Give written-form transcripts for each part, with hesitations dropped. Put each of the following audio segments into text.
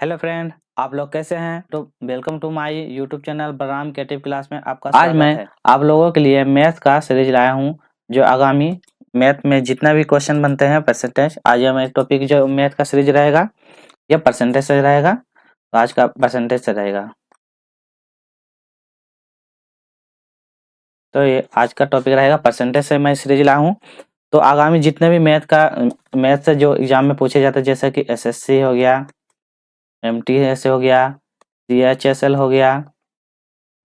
Hello friend, आप लोग कैसे हैं? तो welcome to my YouTube channel Balram creative class में आपका आज स्वागत मैं है। आप लोगों के लिए मैथ का सीरीज लाया हूं, जो आगामी मैथ में जितना भी क्वेश्चन बनते हैं परसेंटेज, आज हम एक टॉपिक जो मैथ का सीरीज रहेगा ये परसेंटेज से रहेगा। तो आज का परसेंटेज से रहेगा। तो ये आज का टॉपिक रहेगा परसेंटेज से मैं सीरीज लाया हूँ। तो आगामी जितने भी मैथ से जो एग्जाम में पूछे जाते हैं, जैसे कि एसएससी हो गया, एमटीएस हो गया, सीएचएसएल हो गया,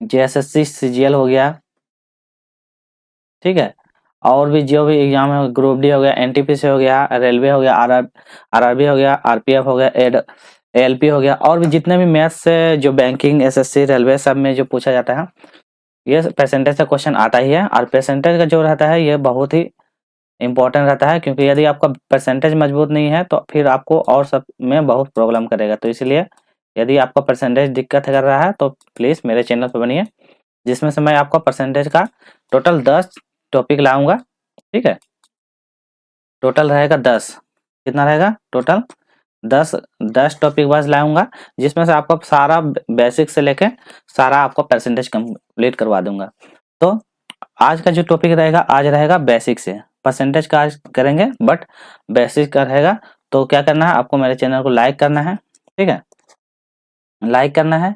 जेएसएससी सीजीएल हो गया, ठीक है। और भी जो भी एग्जाम है, ग्रुप डी हो गया, एनटीपीसी हो गया, रेलवे हो गया, आरआरबी हो गया, आरपीएफ हो गया, एलपी हो गया, और भी जितने भी मैथ्स से जो बैंकिंग, एसएससी, रेलवे सब में जो पूछा जाता है, ये परसेंटेज का क्वेश्चन आता ही है। और परसेंटेज का जो रहता है ये बहुत ही इंपॉर्टेंट रहता है, क्योंकि यदि आपका परसेंटेज मजबूत नहीं है तो फिर आपको और सब में बहुत प्रॉब्लम करेगा। तो इसलिए यदि आपका परसेंटेज दिक्कत कर रहा है तो प्लीज़ मेरे चैनल पर बनिए, जिसमें से मैं आपको परसेंटेज का टोटल 10 टॉपिक लाऊंगा, ठीक है। टोटल रहेगा 10। कितना रहेगा टोटल? 10 10 टॉपिक वाइज लाऊंगा, जिसमें से आपको सारा बेसिक से लेके सारा आपको परसेंटेज कंप्लीट करवा दूंगा। तो आज का जो टॉपिक रहेगा, आज रहेगा बेसिक से। परसेंटेज का आज करेंगे, बट बेसिक का रहेगा। तो क्या करना है, आपको मेरे चैनल को लाइक करना है, ठीक है। लाइक करना है,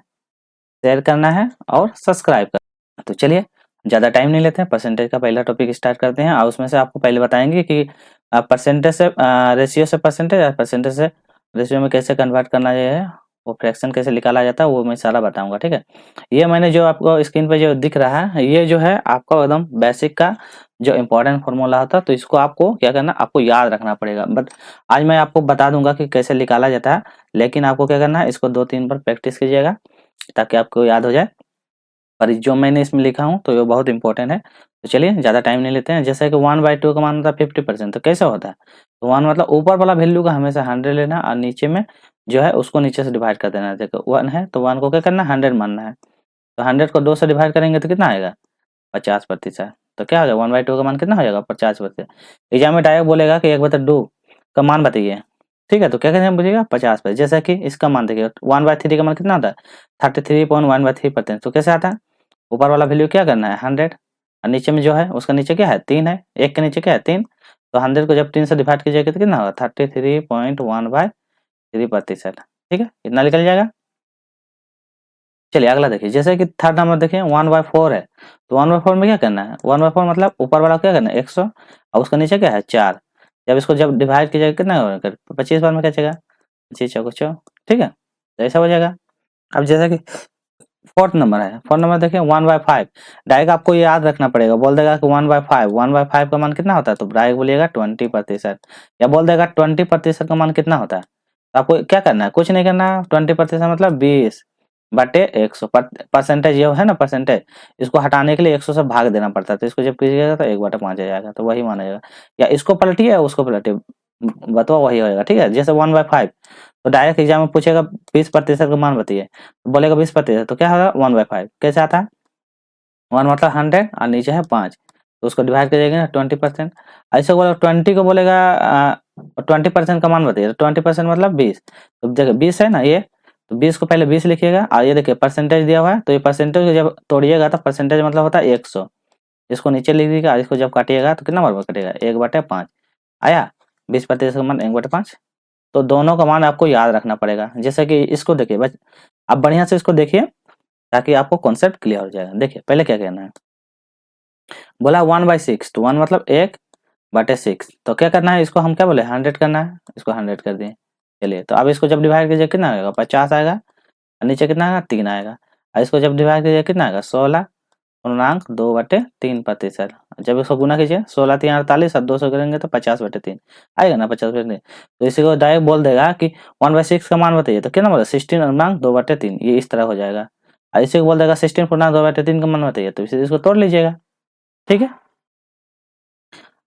शेयर करना है और सब्सक्राइब करना है। तो चलिए ज़्यादा टाइम नहीं लेते हैं, परसेंटेज का पहला टॉपिक स्टार्ट करते हैं। और उसमें से आपको पहले बताएंगे कि परसेंटेज से रेशियो से परसेंटेज, और परसेंटेज से रेशियो में कैसे कन्वर्ट करना है, वो फ्रैक्शन कैसे निकाला जाता है, वो मैं सारा बताऊंगा, ठीक है। ये मैंने जो आपको स्क्रीन पे जो दिख रहा है, ये जो है आपका एकदम बेसिक का जो इम्पोर्टेंट फॉर्मूला होता है। तो इसको आपको क्या करना, आपको याद रखना पड़ेगा। बट आज मैं आपको बता दूंगा कि कैसे निकाला जाता है, लेकिन आपको क्या करना है, इसको 2-3 बार प्रैक्टिस कीजिएगा ताकि आपको याद हो जाए। पर जो मैंने इसमें लिखा हूँ तो ये बहुत इंपॉर्टेंट है। तो चलिए ज़्यादा टाइम नहीं लेते हैं। जैसे कि 1/2 का मान होता है 50%, तो कैसे होता है? तो 1 मतलब ऊपर वाला वैल्यू का हमेशा 100 लेना, और नीचे में जो है उसको नीचे से डिवाइड कर देना है। देखो 1 है तो 1 को क्या करना है, 100 मानना है। तो 100 को 2 से डिवाइड करेंगे तो कितना आएगा? 50%। तो क्या हो जाएगा, 1/2 का मान कितना हो जाएगा? 50%। एग्जाम में डायरेक्ट बोलेगा कि 1/2 का मान बताइए, ठीक है। तो क्या करेंगे, बोलिएगा 50%। जैसे कि इसका मान देखिए, 1/3 का मान कितना आता है? 33.1/3%। तो कैसे आता है? ऊपर वाला वैल्यू क्या करना है, 100, और नीचे में जो है उसका नीचे क्या है, 3 है। 1 के नीचे क्या है, 3। तो 100 को जब 3 से डिवाइड कीजिएगा तो कितना होगा, 33.1/3%, ठीक है। इतना निकल जाएगा। चलिए अगला देखिए, जैसे कि थर्ड नंबर देखिए 1/4 है। तो 1/4 में क्या करना है, 1/4 मतलब ऊपर वाला क्या करना है, 100, और उसका नीचे क्या है, 4। जब इसको जब डिवाइड कीजिएगा कितना होगा, 25 बार में क्या जाएगा, 25 चौको 100, ठीक है। तो ऐसा हो जाएगा। अब जैसा कि फोर्थ नंबर है, फोर्थ नंबर देखिए 1/5। डायरेक्ट आपको ये याद रखना पड़ेगा। बोल देगा कि 1/5, 1/5 का मान कितना होता है, तो डायरेक्ट बोलिएगा 20%। या बोल देगा 20% का मान कितना होता है, तो आपको क्या करना है, कुछ नहीं करना है। 20% मतलब 20/100। परसेंटेज ये है ना, परसेंटेज, इसको हटाने के लिए 100 से भाग देना पड़ता है। तो इसको जब कीजिएगा तो 1/5 आ जाएगा, तो वही माना जाएगा। या इसको पलटिए या उसको पलटिए, बताओ वही होएगा, ठीक है। जैसे 1/5, तो डायरेक्ट एग्जाम में पूछेगा 20% का मान बताइए, बोलेगा 20%, तो क्या होगा 1/5। कैसे आता है, 1 मतलब 100 और नीचे है 5, तो उसको डिवाइड करिएगा ना 20%। ऐसे बोला 20 को बोलेगा 20% का मान बताइए, तो 20% मतलब 20। तो देखिए 20 है ना ये, तो 20 को पहले 20 लिखिएगा, और ये देखिए परसेंटेज दिया हुआ है, तो ये परसेंटेज को जब तोड़िएगा तो परसेंटेज मतलब होता है 100। इसको नीचे लिख दीजिएगा, और इसको जब काटिएगा तो कितना बार कटेगा, 1/5 आया। 20% का मान 1/5। तो दोनों का मान आपको याद रखना पड़ेगा। जैसे कि इसको देखिए बस, आप बढ़िया से इसको देखिए ताकि आपको कॉन्सेप्ट क्लियर हो जाएगा। देखिए पहले क्या कहना है, बोला 1/6, तो 1 मतलब 1/6। तो क्या करना है, इसको हम क्या बोले, 100 करना है, इसको 100 कर दिए। चलिए तो अब इसको जब डिवाइड कीजिए कितना आएगा, 50 आएगा, और नीचे कितना आएगा, 3 आएगा। और इसको जब डिवाइड कीजिए कितना आएगा, 16.2/3%। जब इसको गुना कीजिए, 16×3 = 48, और 200 करेंगे तो 50/3 आएगा ना, 50/3। तो इसी को डायरेक्ट बोल देगा कि 1/6 का मान बताइए, तो कितना बोला, 16.2/3। ये इस तरह हो जाएगा। और इसी को बोल देगा 16.2/3 का मान बताइए, तो इसे इसको तोड़ लीजिएगा, ठीक है।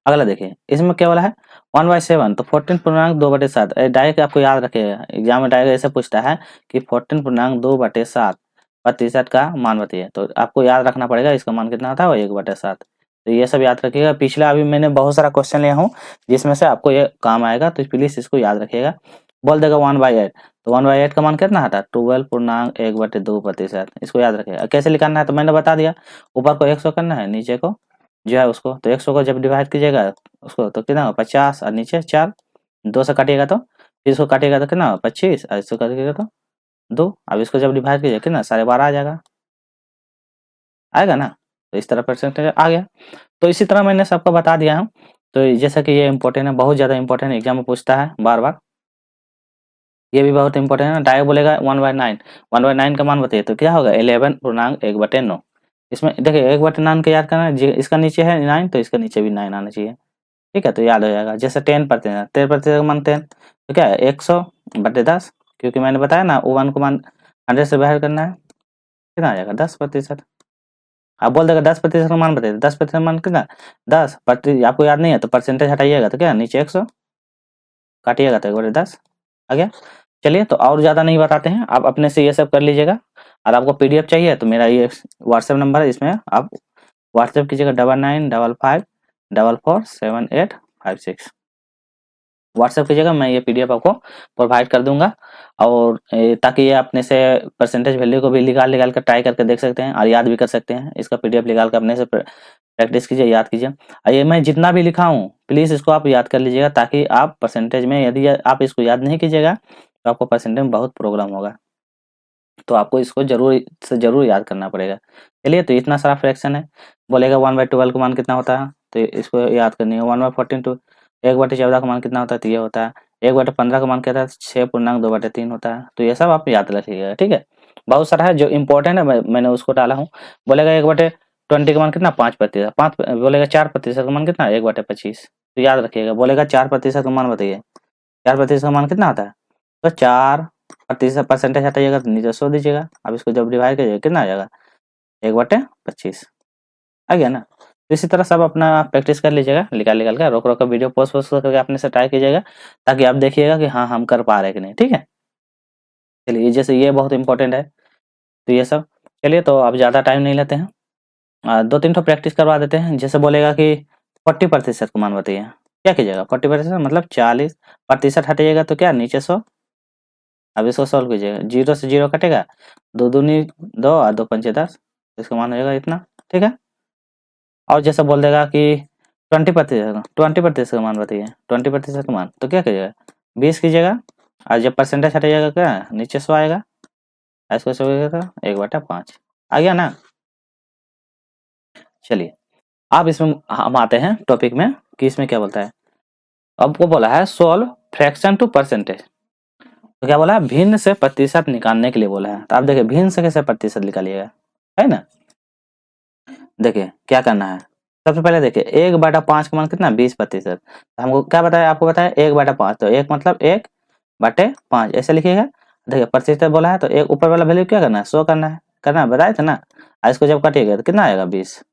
अगला देखिए, इसमें क्या वाला है, 1/7, तो 14.2/7। डायरेक्ट आपको याद रखिएगा, एग्जाम में डायरेक्ट ऐसे पूछता है कि 14.2/7% का मान बताइए। तो आपको याद रखना पड़ेगा इसका मान कितना होता है, वो 1/7। तो ये सब याद रखिएगा। पिछला अभी मैंने बहुत सारा क्वेश्चन लिया हूँ जिसमें से आपको ये काम आएगा, तो प्लीज इसको याद रखिएगा। बोल देगा 1/8, तो 1/8 का मान कितना आता है 12.1/2%। इसको याद रखिएगा। कैसे निकालना है तो मैंने बता दिया, ऊपर को 100 करना है, नीचे को जो है उसको, तो 100 को जब डिवाइड कीजिएगा उसको तो कितना होगा 50 और नीचे 4, 2 से काटिएगा तो फिर इसको काटिएगा तो कितना होगा 25 और इसको काटिएगा तो 2। अब इसको जब डिवाइड कीजिएगा कितना 12.5 आ जाएगा, आएगा ना। तो इस तरह परसेंटेज आ गया। तो इसी तरह मैंने सबको बता दिया हूँ। तो जैसा कि ये इंपॉर्टेंट है, बहुत ज़्यादा इंपॉर्टेंट, एग्जाम में पूछता है बार बार। ये भी बहुत इंपॉर्टेंट है ना। डायरेक्ट बोलेगा 1/9, 1/9 का मान बताइए तो क्या होगा 11.1/9। इसमें देखिए 1/9 का याद करना है, इसका नीचे है 9 तो इसका नीचे भी 9 आना चाहिए, ठीक है। तो याद हो जाएगा। जैसे 10% 10% का मान 10 तो क्या है 100/10, क्योंकि मैंने बताया ना 1 को मान 100 से बाहर करना है, कितना आ जाएगा 10%। आप बोल देगा 10% का मान बताइए, 10% मान कितना 10%, आपको याद नहीं है तो परसेंटेज हटाइएगा तो क्या नीचे 100 काटिएगा तो 1/10 आ गया। चलिए तो और ज़्यादा नहीं बताते हैं, आप अपने से ये सब कर लीजिएगा। और आपको पीडीएफ चाहिए तो मेरा ये व्हाट्सएप नंबर है, इसमें आप व्हाट्सएप कीजिएगा 9955447856 व्हाट्सएप कीजिएगा। मैं ये पीडीएफ आपको प्रोवाइड कर दूंगा। और ताकि ये अपने से परसेंटेज वैल्यू को भी निकाल कर ट्राई करके देख सकते हैं और याद भी कर सकते हैं। इसका पीडीएफ निकाल कर अपने से प्रैक्टिस कीजिए, याद कीजिए। ये मैं जितना भी लिखा हूँ प्लीज़ इसको आप याद कर लीजिएगा, ताकि आप परसेंटेज में यदि आप इसको याद नहीं कीजिएगा तो आपको परसेंटेज में बहुत प्रॉब्लम होगा। तो आपको इसको ज़रूर से ज़रूर याद करना पड़ेगा। चलिए तो इतना सारा फ्रैक्शन है। बोलेगा 1/12 का मान कितना होता है तो इसको याद करनी है। 1/14 टू 1/14 का मान कितना होता है तो ये होता है। 1/15 का मान क्या था 6.2/3 होता है। तो ये सब आप याद रखिएगा, ठीक है। बहुत सारा है जो इम्पोर्टेंट है, मैंने उसको डाला हूँ। बोलेगा 1/20 का मान कितना 5%, 5 बोलेगा 4% का मान कितना 1/25। तो याद रखिएगा। बोलेगा 4% का मान बताइए, 4% का मान कितना आता है तो 4% परसेंटेज हटाइएगा तो नीचे 100 दीजिएगा। अब इसको जब डिवाइड करिएगा कितना आ जाएगा 1/25 आ गया ना। तो इसी तरह सब अपना प्रैक्टिस कर लीजिएगा, निकाल कर रोक रोक कर वीडियो पॉज पॉज करके अपने से ट्राई कीजिएगा, ताकि आप देखिएगा कि हाँ हम कर पा रहे कि नहीं, ठीक है। चलिए जैसे ये बहुत इंपॉर्टेंट है तो ये सब। चलिए तो अब ज़्यादा टाइम नहीं लेते हैं, 2-3 ठो प्रैक्टिस करवा देते हैं। जैसे बोलेगा कि 40% का मान बताइए, क्या कीजिएगा 40% मतलब 40% हटाइएगा तो क्या नीचे 100। अब इसको सॉल्व कीजिएगा, 0 से 0 कटेगा, 2 दूनी 2 और 2 पंचे 10, इसका मान हो जाएगा इतना, ठीक है। और जैसे बोल देगा कि 20% का मान बताइए, 20% का मान तो क्या कीजिएगा 20 कीजिएगा, और जब परसेंटेज हटाइएगा क्या नीचे 100 आएगा, इसको 100 तो 1/5 आ गया ना। चलिए अब इसमें हम आते हैं टॉपिक में कि इसमें क्या बोलता है। अब को बोला है सोल्व फ्रैक्शन टू परसेंटेज। तो क्या बोला है भिन्न से प्रतिशत निकालने के लिए बोला है। तो आप देखिए भिन्न से कैसे प्रतिशत निकालिएगा, है ना। देखिए क्या करना है, सबसे पहले देखिए 1/5 का मान कितना 20%। हमको क्या बताया, आपको बताया 1/5, तो 1 मतलब 1/5 ऐसे लिखिएगा। देखिए प्रतिशत बोला है तो एक ऊपर वाला वैल्यू क्या करना है 100 करना है बताए थे ना। और इसको जब काटिएगा तो कितना आएगा 20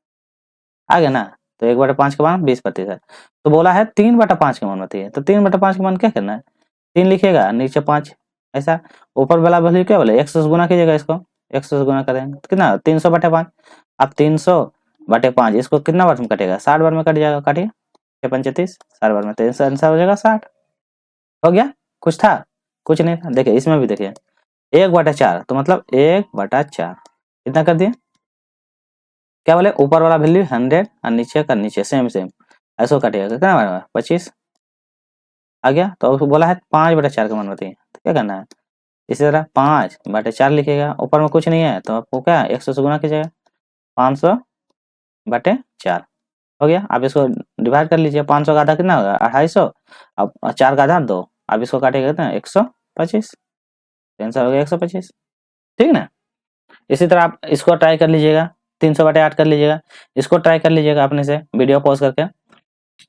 आ गया ना। तो 1/5 का मान 20%। तो बोला है 3/5 का मान बताइए, तो 3/5 का मान क्या करना है 3 लिखिएगा नीचे 5 ऐसा। ऊपर वाला वैल्यू क्या बोला 100 से गुना कीजिएगा, इसको 100 से गुना करेंगे तो कितना 300/5। अब 300/5 इसको कितना बार में कटेगा 60 बार में कट जाएगा, काटिए 6 30 60 बार में, तो इसका आंसर हो जाएगा 60। हो गया, कुछ था कुछ नहीं था। देखिए इसमें भी देखिए 1/4 तो मतलब 1/4 कितना कर दिए, क्या बोले ऊपर वाला वैल्यू 100 और नीचे का नीचे सेम ऐसा काटिएगा कितना बनेगा 25 आ गया। तो उसको बोला है 5/4 का मान बताइए, तो क्या करना है इसी तरह 5/4 लिखिएगा। ऊपर में कुछ नहीं है तो आपको क्या 100 से गुना कीजिएगा 500/4 हो गया। अब इसको डिवाइड कर लीजिए, 500 का आधा कितना होगा 250, अब 4 का आधा 2, अब इसको काटिएगा कितना 125, आंसर हो गया 125, ठीक ना। इसी तरह आप इसको ट्राई कर लीजिएगा 300/8 कर लीजिएगा, इसको ट्राई कर लीजिएगा अपने से वीडियो पॉज करके।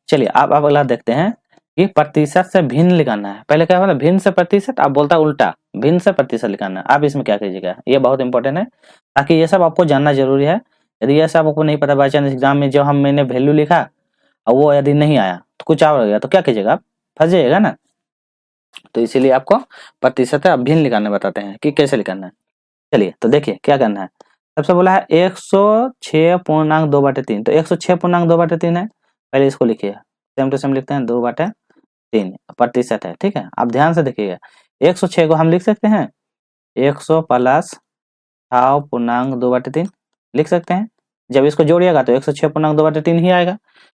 चलिए अब अगला देखते हैं कि प्रतिशत से भिन्न लिखाना है। पहले क्या बोला भिन्न से प्रतिशत, आप बोलता उल्टा भिन्न से प्रतिशत लिखाना है। आप इसमें क्या कीजिएगा ये बहुत इंपॉर्टेंट है, ताकि ये सब आपको जानना जरूरी है। यदि ये सब आपको नहीं पता बाई चांस एग्जाम में जो मैंने वैल्यू लिखा और वो यदि नहीं आया तो कुछ और हो गया तो क्या कीजिएगा आप फंस जाइएगा ना। तो इसीलिए आपको प्रतिशत है भिन्न लिखाने बताते हैं कि कैसे लिखाना है। चलिए तो देखिए क्या करना है। सबसे बोला है 106.2/3, तो 106.2/3 है, पहले इसको लिखिए सेम टू सेम लिखते हैं 2/3 3 प्रतिशत है, ठीक है। आप ध्यान से देखिएगा 106 को हम लिख सकते हैं 100 प्लस 6.2/3 लिख सकते हैं। जब इसको जोड़िएगा तो 106.2/3 ही आएगा।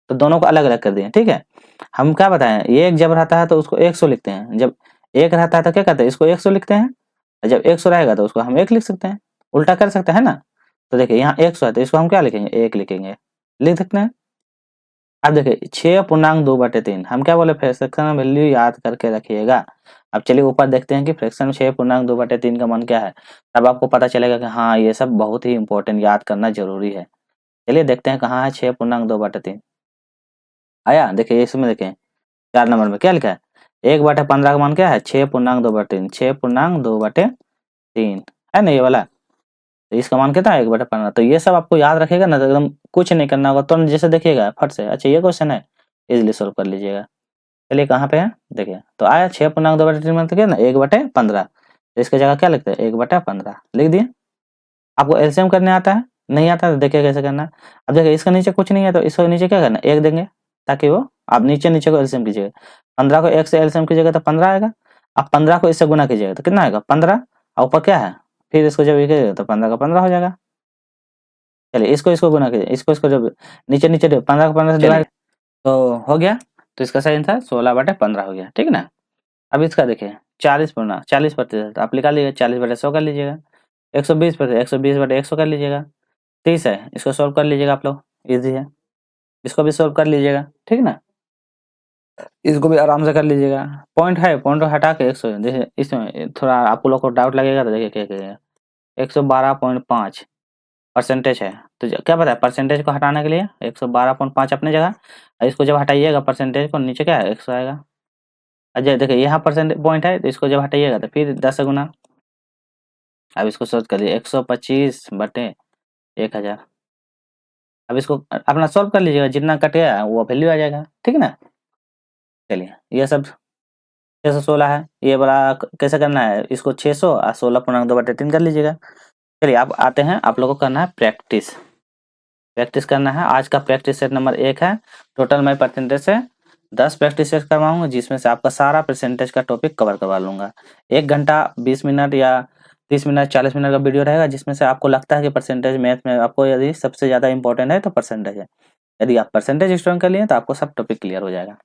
तो दोनों को अलग अलग कर दिए, ठीक है। हम क्या बताएं, ये एक जब रहता है तो उसको 100 लिखते हैं, जब एक रहता है तो क्या करते हैं, इसको 100 लिखते हैं, जब 100 रहेगा तो उसको हम 1 लिख सकते हैं, उल्टा कर सकते हैं ना। तो देखिए यहाँ 100 है तो इसको हम क्या लिखेंगे, 1 लिखेंगे, लिख सकते हैं। अब देखिए 6.2/3 हम क्या बोले, फ्रैक्शन वैल्यू याद करके रखिएगा। अब चलिए ऊपर देखते हैं कि फ्रैक्शन 6.2/3 का मान क्या है। तब आपको पता चलेगा कि हाँ ये सब बहुत ही इंपॉर्टेंट, याद करना जरूरी है। चलिए देखते हैं कहाँ है 6.2/3 आया। देखिए इसमें देखें 4 नंबर में क्या लिखा है, 1/15 का मान क्या है 6.2/3, 6.2/3 है ना ये वाला। तो इसका मान कितना है 1/15। तो ये सब आपको याद रखेगा ना तो एकदम कुछ नहीं करना होगा, तुरंत जैसे देखिएगा फट से, अच्छा ये क्वेश्चन है, इजीली सोल्व कर लीजिएगा। चलिए कहाँ पे है देखिए, तो आया 6.2/3 मतलब क्या ना 1/15। तो इसकी जगह क्या लिखते हैं 1/15 लिख दिए। आपको एलसीएम करने आता है, नहीं आता तो देखिए कैसे करना है। अब देखिए इसके नीचे कुछ नहीं है तो इसके नीचे क्या करना है 1 देंगे, ताकि वो आप नीचे नीचे को एलसीएम कीजिएगा। 15 को 1 से एलसीएम कीजिएगा तो 15 आएगा। अब 15 को इससे गुना कीजिएगा तो कितना आएगा 15, और ऊपर क्या है, फिर इसको जब ये कीजिएगा तो 15 का 15 हो जाएगा। चलिए इसको इसको गुना कीजिए, इसको इसको जब नीचे नीचे 15 को 15 से डिवाइड तो हो गया। तो इसका सही आंसर 16/15 हो गया, ठीक है ना। अब इसका देखिए 40% आप निकाल लीजिएगा, 40/100 कर लीजिएगा, 120% 120/100 कर लीजिएगा, 30 है, इसको सोल्व कर लीजिएगा आप लोग, इजी है, इसको भी सोल्व कर लीजिएगा, ठीक ना। इसको भी आराम से कर लीजिएगा। पॉइंट है, पॉइंट हटा के 100 देखिए, इसमें थोड़ा आप लोग को डाउट लगेगा तो देखिए क्या करिएगा, 112.5 परसेंटेज है। तो क्या पता है परसेंटेज को हटाने के लिए 112.5 अपने जगह, और इसको जब हटाइएगा परसेंटेज को नीचे क्या है 100 आएगा। अच्छा देखिए यहाँ परसेंट पॉइंट है तो इसको जब हटाइएगा तो फिर 10 से गुना। अब इसको सोल्व करिए 125/1000। अब इसको अपना सॉल्व कर लीजिएगा, जितना कटेगा वो वैल्यू आ जाएगा, ठीक है ना। चलिए ये सब 616 है, ये वाला कैसे करना है, इसको 600 और 16.2/3 कर लीजिएगा। चलिए आप आते हैं, आप लोगों को करना है प्रैक्टिस, प्रैक्टिस करना है। आज का प्रैक्टिस सेट नंबर 1 है। टोटल मैं परसेंटेज से 10 प्रैक्टिस सेट करवाऊंगा, जिसमें से आपका सारा परसेंटेज का टॉपिक कवर करवा लूंगा। 1 घंटा 20 मिनट या 30 मिनट 40 मिनट का वीडियो रहेगा, जिसमें से आपको लगता है कि परसेंटेज मैथ में आपको यदि सबसे ज़्यादा इंपॉर्टेंट है तो परसेंटेज है। यदि आप परसेंटेज स्ट्रॉन्ग कर लिए तो आपको सब टॉपिक क्लियर हो जाएगा।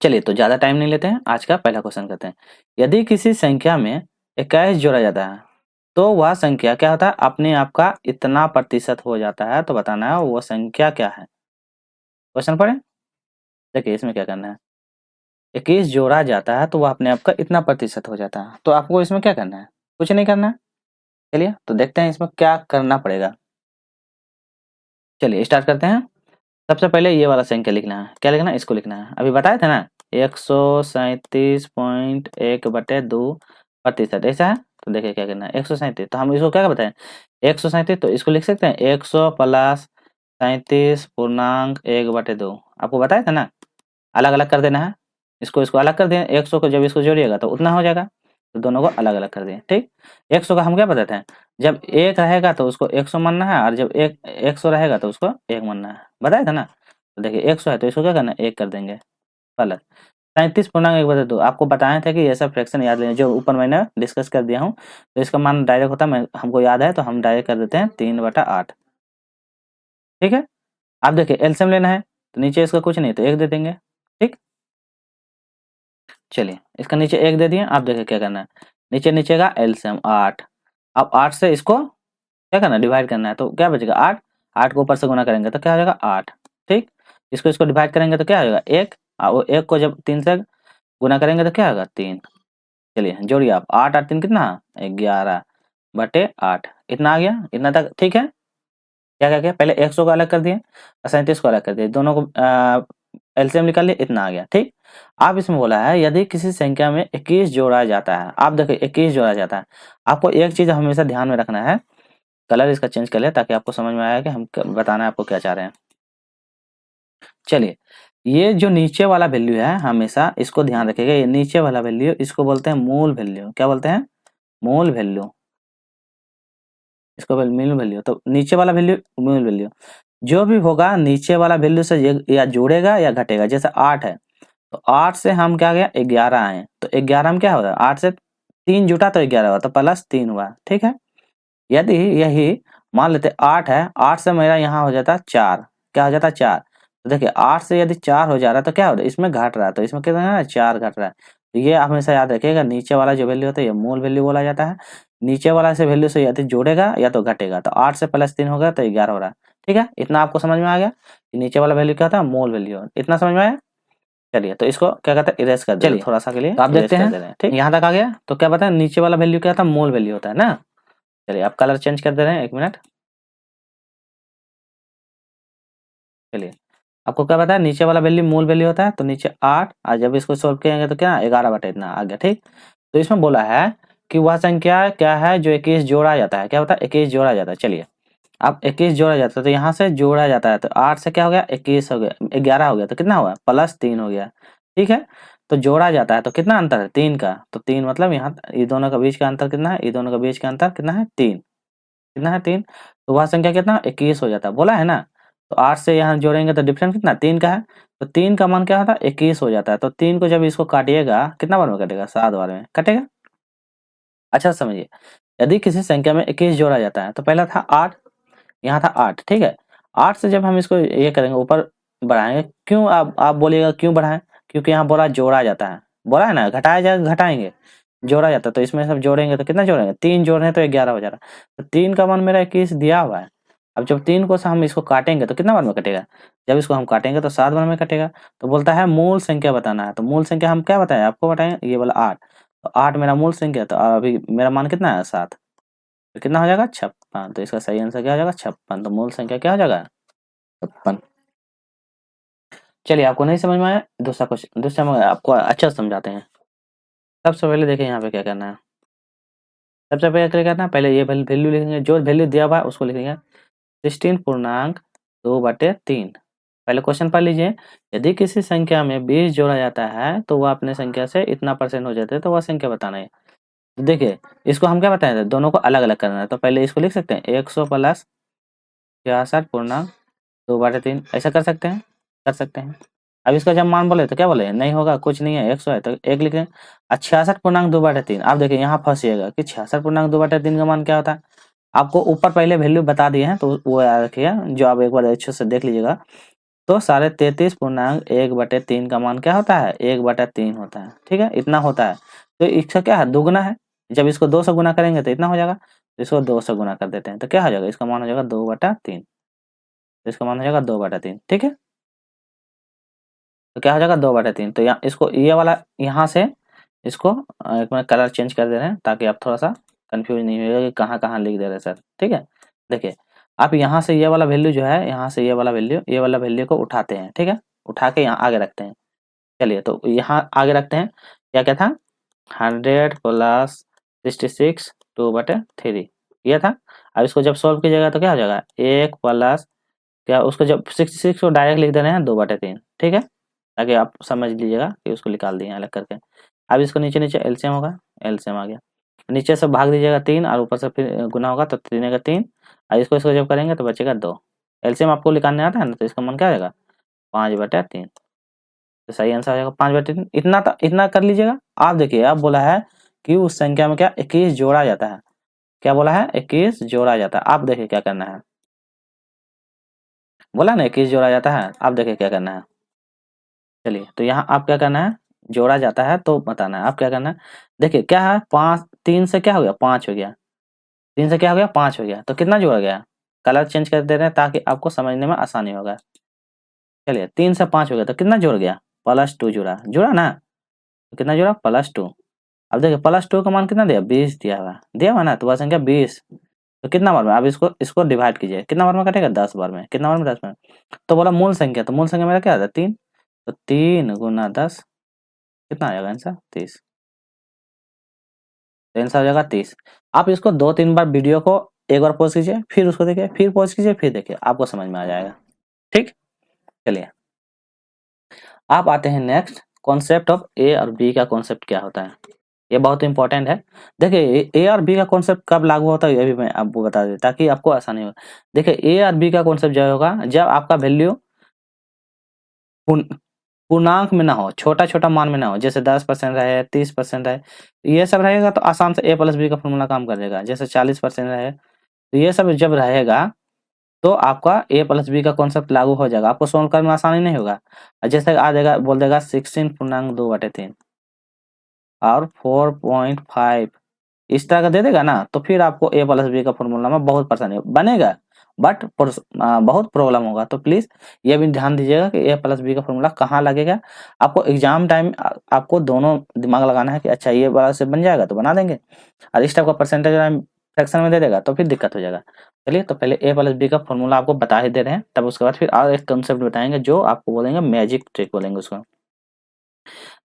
चलिए तो ज़्यादा टाइम नहीं लेते हैं, आज का पहला क्वेश्चन करते हैं। यदि किसी संख्या में 21 जोड़ा जाता है तो वह संख्या क्या होता है, अपने आप का इतना प्रतिशत हो जाता है, तो बताना है वो संख्या क्या है। क्वेश्चन पढ़े, देखिए इसमें क्या करना है, 21 जोड़ा जाता है तो वह अपने आप का इतना प्रतिशत हो जाता है, तो आपको इसमें क्या करना है, कुछ नहीं करना है। चलिए तो देखते हैं इसमें क्या करना पड़ेगा। चलिए स्टार्ट करते हैं। सबसे पहले ये वाला संख्या लिखना है, क्या लिखना है, इसको लिखना है, अभी बताए थे ना 137.1/2%, ऐसा है। तो देखिए क्या करना है 137, तो हम इसको क्या बताएं 137, तो इसको लिख सकते हैं 100 प्लस 37.1/2। आपको बताया था ना, अलग अलग कर देना है, इसको इसको अलग कर दिए, 100 को जब इसको जोड़िएगा तो उतना हो जाएगा, तो दोनों को अलग अलग कर दिए, ठीक। 100 का हम क्या बताते हैं, जब 1 रहेगा तो उसको 100 मानना है, और जब 100 रहेगा तो उसको 1 मानना है, बताया था ना। तो देखिए 100 है तो इसको क्या करना है 1 कर देंगे, प्लस 37.1/2। आपको बताया था कि ये सब फ्रैक्शन याद लें, जो ऊपर मैंने डिस्कस कर दिया हूँ। तो इसका मान डायरेक्ट होता है, मैं हमको याद है तो हम डायरेक्ट कर देते हैं 3/8, ठीक है। आप देखिए एलसीएम लेना है तो नीचे इसका कुछ नहीं तो 1 दे देंगे, ठीक। चलिए इसका नीचे 1 दे दिए, आप देखिए क्या करना है, नीचे नीचे का एलसीएम 8। अब 8 से इसको क्या करना है डिवाइड करना है, तो क्या बचेगा 8, 8 को ऊपर से गुना करेंगे तो क्या हो जाएगा 8, ठीक। इसको इसको डिवाइड करेंगे तो क्या हो जाएगा 1, और वो 1 को जब 3 से गुना करेंगे तो क्या होगा 3। चलिए जोड़िए आप 8 और 3 कितना 11/8, इतना आ गया, इतना तक ठीक है। क्या किया पहले 100 को अलग कर दिए और 37 को अलग कर दिए, दोनों को एलसीएम निकाल लिया, इतना आ गया, ठीक। अब इसमें बोला है यदि किसी संख्या में 21 जोड़ा जाता है, आप देखिए 21 जोड़ा जाता है, आपको एक चीज हमेशा ध्यान में रखना है, कलर इसका चेंज कर लिया ताकि आपको समझ में आया कि हम बताना है आपको क्या चाह रहे हैं। चलिए ये जो नीचे वाला वैल्यू है हमेशा इसको ध्यान रखिएगा, ये नीचे वाला वैल्यू इसको बोलते हैं मूल वैल्यू, क्या बोलते हैं मूल वैल्यू, इसको मूल वैल्यू। तो नीचे वाला वैल्यू मूल वैल्यू जो भी होगा नीचे वाला वैल्यू से या जोड़ेगा या घटेगा, जैसे 8 है तो तो 8 से हम क्या गया 11 आए, तो 11 में क्या होगा 8 से 3 जुटा तो 11 हुआ, तो +3 हुआ, ठीक है। यदि यही मान लेते 8 है, 8 से मेरा यहाँ हो जाता 4, क्या हो जाता 4, तो देखिए 8 से यदि 4 हो जा रहा है तो क्या हो रहा है इसमें घट रहा है, तो इसमें कितना है 4 घट रहा है। तो ये आप हमेशा याद रखिएगा, नीचे वाला जो वैल्यू होता है ये मूल वैल्यू बोला जाता है, नीचे वाला से वैल्यू से यदि जोड़ेगा या तो घटेगा, तो 8 से +3 होगा तो 11 हो रहा है, ठीक है। इतना आपको समझ में आ गया कि नीचे वाला वैल्यू क्या था मूल वैल्यू, इतना समझ में आया। चलिए तो इसको क्या कहते हैं इरेज कर देते हैं थोड़ा सा के लिए, तो आप देखते हैं ठीक यहाँ तक आ गया, तो क्या बताए नीचे वाला वैल्यू क्या था मूल वैल्यू होता है ना। चलिए आप कलर चेंज कर दे रहे हैं, 1 मिनट। चलिए आपको क्या पता है नीचे वाला वैल्यू मूल वैल्यू होता है, तो नीचे 8 और जब इसको सोल्व करेंगे तो क्या 11 बटे इतना आ गया, ठीक। तो इसमें बोला है कि वह संख्या क्या है जो 21 जोड़ा जाता है, क्या होता है 21 जोड़ा जाता है। चलिए अब 21 जोड़ा जाता है तो यहाँ से जोड़ा जाता है, तो 8 से क्या हो गया 21 हो गया, 11 हो गया, तो कितना हुआ +3 हो गया, ठीक है। तो जोड़ा जाता है तो कितना अंतर है 3 का, तो 3 मतलब यहाँ ये दोनों का बीच का अंतर कितना है, ये दोनों का बीच का अंतर कितना है 3, कितना है 3, तो वह संख्या कितना 21 हो जाता है, बोला है ना। तो 8 से यहाँ जोड़ेंगे तो डिफरेंस कितना 3 का है, तो 3 का मान क्या होता है 21 हो जाता है, तो 3 को जब इसको काटिएगा कितना बार में कटेगा 7 बार में कटेगा। अच्छा समझिए, यदि किसी संख्या में 21 जोड़ा जाता है तो पहला था 8, यहाँ था 8, ठीक है। 8 से जब हम इसको ये करेंगे ऊपर बढ़ाएंगे, क्यों आप बोलिएगा क्यों बढ़ाएं, क्योंकि यहाँ बोला जोड़ा जाता है, बोला है ना घटाया जाएगा घटाएंगे, जोड़ा जाता है, तो इसमें सब जोड़ेंगे तो कितना जोड़ेंगे 3 जोड़ रहे हैं तो 11 हो जा रहा है, तो 3 का मान मेरा 21 दिया हुआ है। अब जब 3 को से हम इसको काटेंगे तो कितना बार में कटेगा, जब इसको हम काटेंगे तो 7 बार में कटेगा। तो बोलता है मूल संख्या बताना है, तो मूल संख्या हम क्या बताएं आपको बताएं ये वाला 8, तो 8 मेरा मूल संख्या है, तो अभी मेरा मान कितना है 7, तो कितना हो जाएगा 56, तो इसका सही आंसर क्या हो जाएगा 56, तो मूल संख्या क्या हो जाएगा 56। चलिए आपको नहीं समझ में आया दूसरा क्वेश्चन, दूसरा में आपको अच्छा समझाते हैं। सबसे पहले देखिए यहाँ पे क्या करना है, सबसे पहले क्या करना है पहले ये वैल्यू लिखेंगे, जो वैल्यू दिया हुआ है उसको लिखेंगे 16.2/3। पहले क्वेश्चन पढ़ लीजिए, यदि किसी संख्या में 20 जोड़ा जाता है तो वह अपने संख्या से इतना % हो जाता है, तो वह संख्या बताना है। देखिए इसको हम क्या बताए थे दोनों को अलग अलग करना है, तो पहले इसको लिख सकते हैं 100 + 66.2/3 ऐसा कर सकते हैं, कर सकते हैं। अब इसका जब मान बोले तो क्या बोले नहीं होगा कुछ नहीं है 100 है तो 1 लिखें, 66.2/3। आप देखिए यहाँ फंसिएगा कि 66.2/3 का मान क्या होता है, आपको ऊपर पहले वैल्यू बता दिए हैं तो वो याद रखिएगा, जो आप एक बार अच्छे से देख लीजिएगा। तो 33.1/3 का मान क्या होता है 1/3 होता है, ठीक है इतना होता है। तो इसका क्या है दुगुना है, जब इसको 2 से गुना करेंगे तो इतना हो जाएगा, तो इसको 2 से गुना कर देते हैं तो क्या हो जाएगा इसका मान हो जाएगा 2/3, तो इसका मान हो जाएगा 2/3, ठीक है। तो क्या हो जाएगा 2/3, तो यहाँ इसको ये वाला यहाँ से इसको एक मिनट कलर चेंज कर दे रहे हैं ताकि आप थोड़ा सा कंफ्यूज नहीं होगा कि कहाँ कहाँ लिख दे रहे हैं सर, ठीक है। देखिए आप यहाँ से ये वाला वैल्यू जो है यहाँ से ये वाला वैल्यू को उठाते हैं, ठीक है, उठा के यहाँ आगे रखते हैं। चलिए तो यहाँ आगे रखते हैं, क्या क्या था 100 + 66 2/3 ये था। अब इसको जब सॉल्व कीजिएगा तो क्या हो जाएगा 1 प्लस क्या उसको जब 66 को डायरेक्ट लिख दे रहे हैं 2/3, ठीक है, ताकि आप समझ लीजिएगा कि उसको निकाल दिए अलग करके। अब इसको नीचे नीचे एलसीएम होगा, एलसीएम आ गया, नीचे से भाग दीजिएगा 3 और ऊपर से फिर गुना होगा तो 3 का 3 और इसको इसको जब करेंगे तो बचेगा 2। एलसीएम आपको निकालने आता है ना, तो इसका मान क्या आ जाएगा 5/3, तो सही आंसर आ जाएगा 5/3। इतना कर लीजिएगा। आप देखिए अब बोला है कि उस संख्या में क्या 21 जोड़ा जाता है, क्या बोला है 21 जोड़ा जाता है। आप देखिए क्या करना है, बोला ना 21 जोड़ा जाता है, आप देखिए क्या करना है। चलिए तो यहाँ आप क्या करना है जोड़ा जाता है तो बताना है, आप क्या करना है देखिए क्या है 5 3 से क्या हो गया 5 हो गया, 3 से क्या हो गया 5 हो गया, तो कितना जोड़ा गया, कलर चेंज कर दे रहे हैं ताकि आपको समझने में आसानी होगा। चलिए 3 से 5 हो गया तो कितना जोड़ गया +2 जुड़ा, जुड़ा ना, तो कितना जुड़ा +2। अब देखिए +2 का मान कितना दिया 20 दिया हुआ ना, तो वह संख्या 20, तो कितना बार में अब इसको इसको डिवाइड कीजिए कितना बार में कटेगा 10 बार में, कितना बार में 10 बार में। तो बोला मूल संख्या, तो मूल संख्या मेरा क्या आता है 3, तो 3 × 10 कितना आ जाएगा आंसर 30, तो आंसर हो जाएगा 30। आप इसको 2-3 बार वीडियो को एक बार पॉज कीजिए, फिर उसको देखिए, फिर पॉज कीजिए, फिर देखिए आपको समझ में आ जाएगा, ठीक। चलिए आप आते हैं नेक्स्ट कॉन्सेप्ट ऑफ ए और बी का कॉन्सेप्ट क्या होता है, ये बहुत इंपॉर्टेंट है। देखिए ए और बी का कॉन्सेप्ट कब लागू होता है ये भी मैं आपको बता दें ताकि आपको आसानी हो। देखिए ए और बी का कॉन्सेप्ट जो होगा जब आपका वैल्यू पूर्णांक में ना हो, छोटा-छोटा मान में ना हो, जैसे 10% रहे, 30% रहे, ये सब रहेगा तो आसान से a प्लस बी का फॉर्मूला काम कर देगा। जैसे 40% रहे, तो ये सब जब रहेगा तो आपका a प्लस बी का कॉन्सेप्ट लागू हो जाएगा, आपको सॉल्व करने में आसानी नहीं होगा। जैसे आ जाएगा, बोल देगा 16.2/3 और 4.5 इस तरह का दे देगा ना, तो फिर आपको a प्लस बी का फॉर्मूला में बहुत परेशानी बनेगा, बट बहुत प्रॉब्लम होगा। तो प्लीज़ ये भी ध्यान दीजिएगा कि a प्लस बी का फॉर्मूला कहाँ लगेगा। आपको एग्जाम टाइम आपको दोनों दिमाग लगाना है कि अच्छा ये वाला से बन जाएगा तो बना देंगे, और इस टाइप का परसेंटेज फ्रैक्शन में दे देगा तो फिर दिक्कत हो जाएगा। चलिए, तो पहले a प्लस बी का फॉर्मूला आपको बता ही दे रहे हैं, तब उसके बाद फिर और एक कंसेप्ट बताएंगे जो आपको बोलेंगे मैजिक ट्रिक बोलेंगे उसको।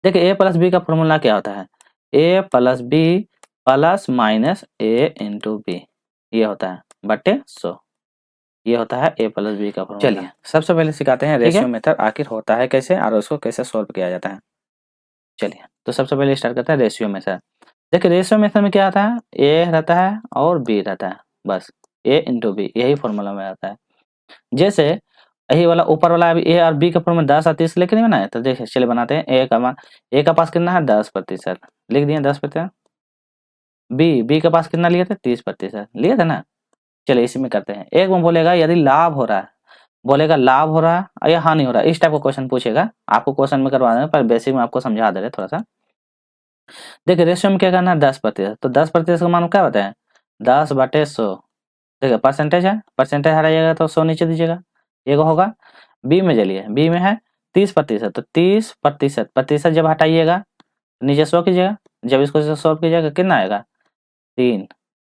देखिए, a प्लस बी का फॉर्मूला क्या होता है, a plus B plus minus a into B, ये होता है बटे 100, ये होता है a प्लस बी का फॉर्मूला। चलिए, सबसे पहले सिखाते हैं रेशियो मेथड आखिर होता है कैसे और उसको कैसे सॉल्व किया जाता है। चलिए, तो सबसे पहले स्टार्ट करते हैं रेशियो मेथड। देखिए, रेशियो मेथड में क्या आता है, a रहता है और b रहता है, बस a इंटू बी, यही फॉर्मूला में आता है। जैसे यही वाला ऊपर वाला अभी a और b का फॉर्मूला 10 और 30 लेके नहीं बनाए, तो देखिए चलिए बनाते हैं। a का मान, a का पास कितना है 10%, लिख दिए 10%। बी का पास कितना लिए थे 30% लिए थे ना। चलिए इसी में करते हैं। एक में बोलेगा यदि लाभ हो रहा है, बोलेगा लाभ हो रहा है या हानि हो रहा है, इस टाइप का क्वेश्चन पूछेगा। आपको क्वेश्चन में करवा देंगे, पर बेसिक में आपको समझा दे रहे थोड़ा सा। देखिए, रेशियो में क्या करना है 10%, तो 10% का मान क्या होता है 10/100। देखिए परसेंटेज है, परसेंटेज हटाइएगा तो 100 नीचे दीजिएगा, ये होगा। बी में चलिए, बी में है 30%, तो 30% जब हटाइएगा नीचे 100 कीजिएगा, जब इसको 100 कीजिएगा कितना आएगा 3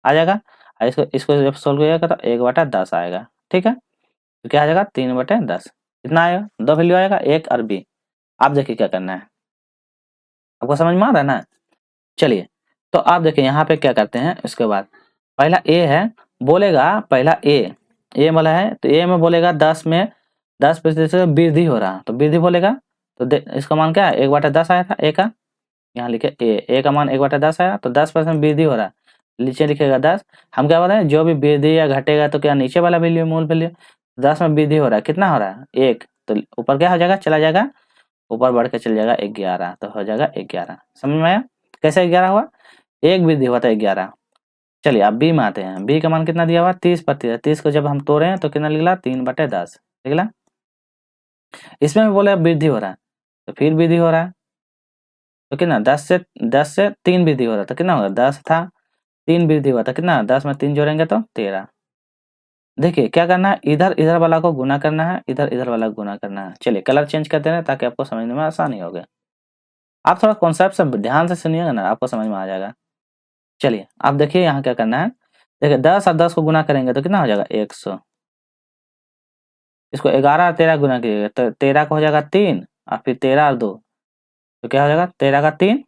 आ जाएगा। और इसको इसको जब सोल्व कीजिएगा तो 1/10 आएगा, ठीक है। तो क्या आ जाएगा 3/10, कितना आएगा, दो वैल्यू आएगा, एक और बी। आप देखिए क्या करना है, आपको समझ में आ रहा है ना। चलिए, तो आप देखिए यहाँ पे क्या करते हैं, इसके बाद पहला ए है, बोलेगा पहला ए वाला है, तो ए में बोलेगा 10 में 10% वृद्धि हो रहा, तो वृद्धि बोलेगा, तो इसका मान क्या है 1/10 आया था ए का, यहाँ लिखे ए का मान 1/10 आया, तो 10% वृद्धि हो रहा है, नीचे लिखेगा 10। हम क्या बोल रहे हैं, जो भी वृद्धि या घटेगा तो क्या नीचे वाला वैल्यू मूल वैल्यू, 10 में वृद्धि हो रहा है, कितना हो रहा है 1, तो ऊपर क्या हो जाएगा चला जाएगा, ऊपर बढ़ के चल जाएगा 11, तो हो जाएगा 11। समझ में आया कैसे 11 हुआ, एक वृद्धि हुआ था 11। चलिए अब बी में आते हैं, बी का मान कितना दिया हुआ 30%, 30 को जब हम तोड़े हैं तो कितना निकला 3/10 निकला। इसमें भी बोले वृद्धि हो रहा है, तो फिर वृद्धि हो रहा है, तो कितना 10 से 3 वृद्धि हो रहा था, कितना होगा 10 था, 3 वृद्धि हुआ था, कितना 10 में 3 जोड़ेंगे तो 13। देखिए क्या करना है, इधर इधर वाला को गुना करना है, इधर इधर वाला को गुना करना है। चलिए कलर चेंज करते हैं ताकि आपको समझने में आसानी हो गया। आप थोड़ा कॉन्सेप्ट से ध्यान से सुनिएगा ना, आपको समझ में आ जाएगा। चलिए आप देखिए यहाँ क्या करना है, देखिए 10 और 10 को गुना करेंगे तो कितना हो जाएगा 100, इसको 11 और 13 गुना कीजिएगा तो 13 का हो जाएगा 3, और फिर 13 और 2, तो क्या हो जाएगा 13 का 3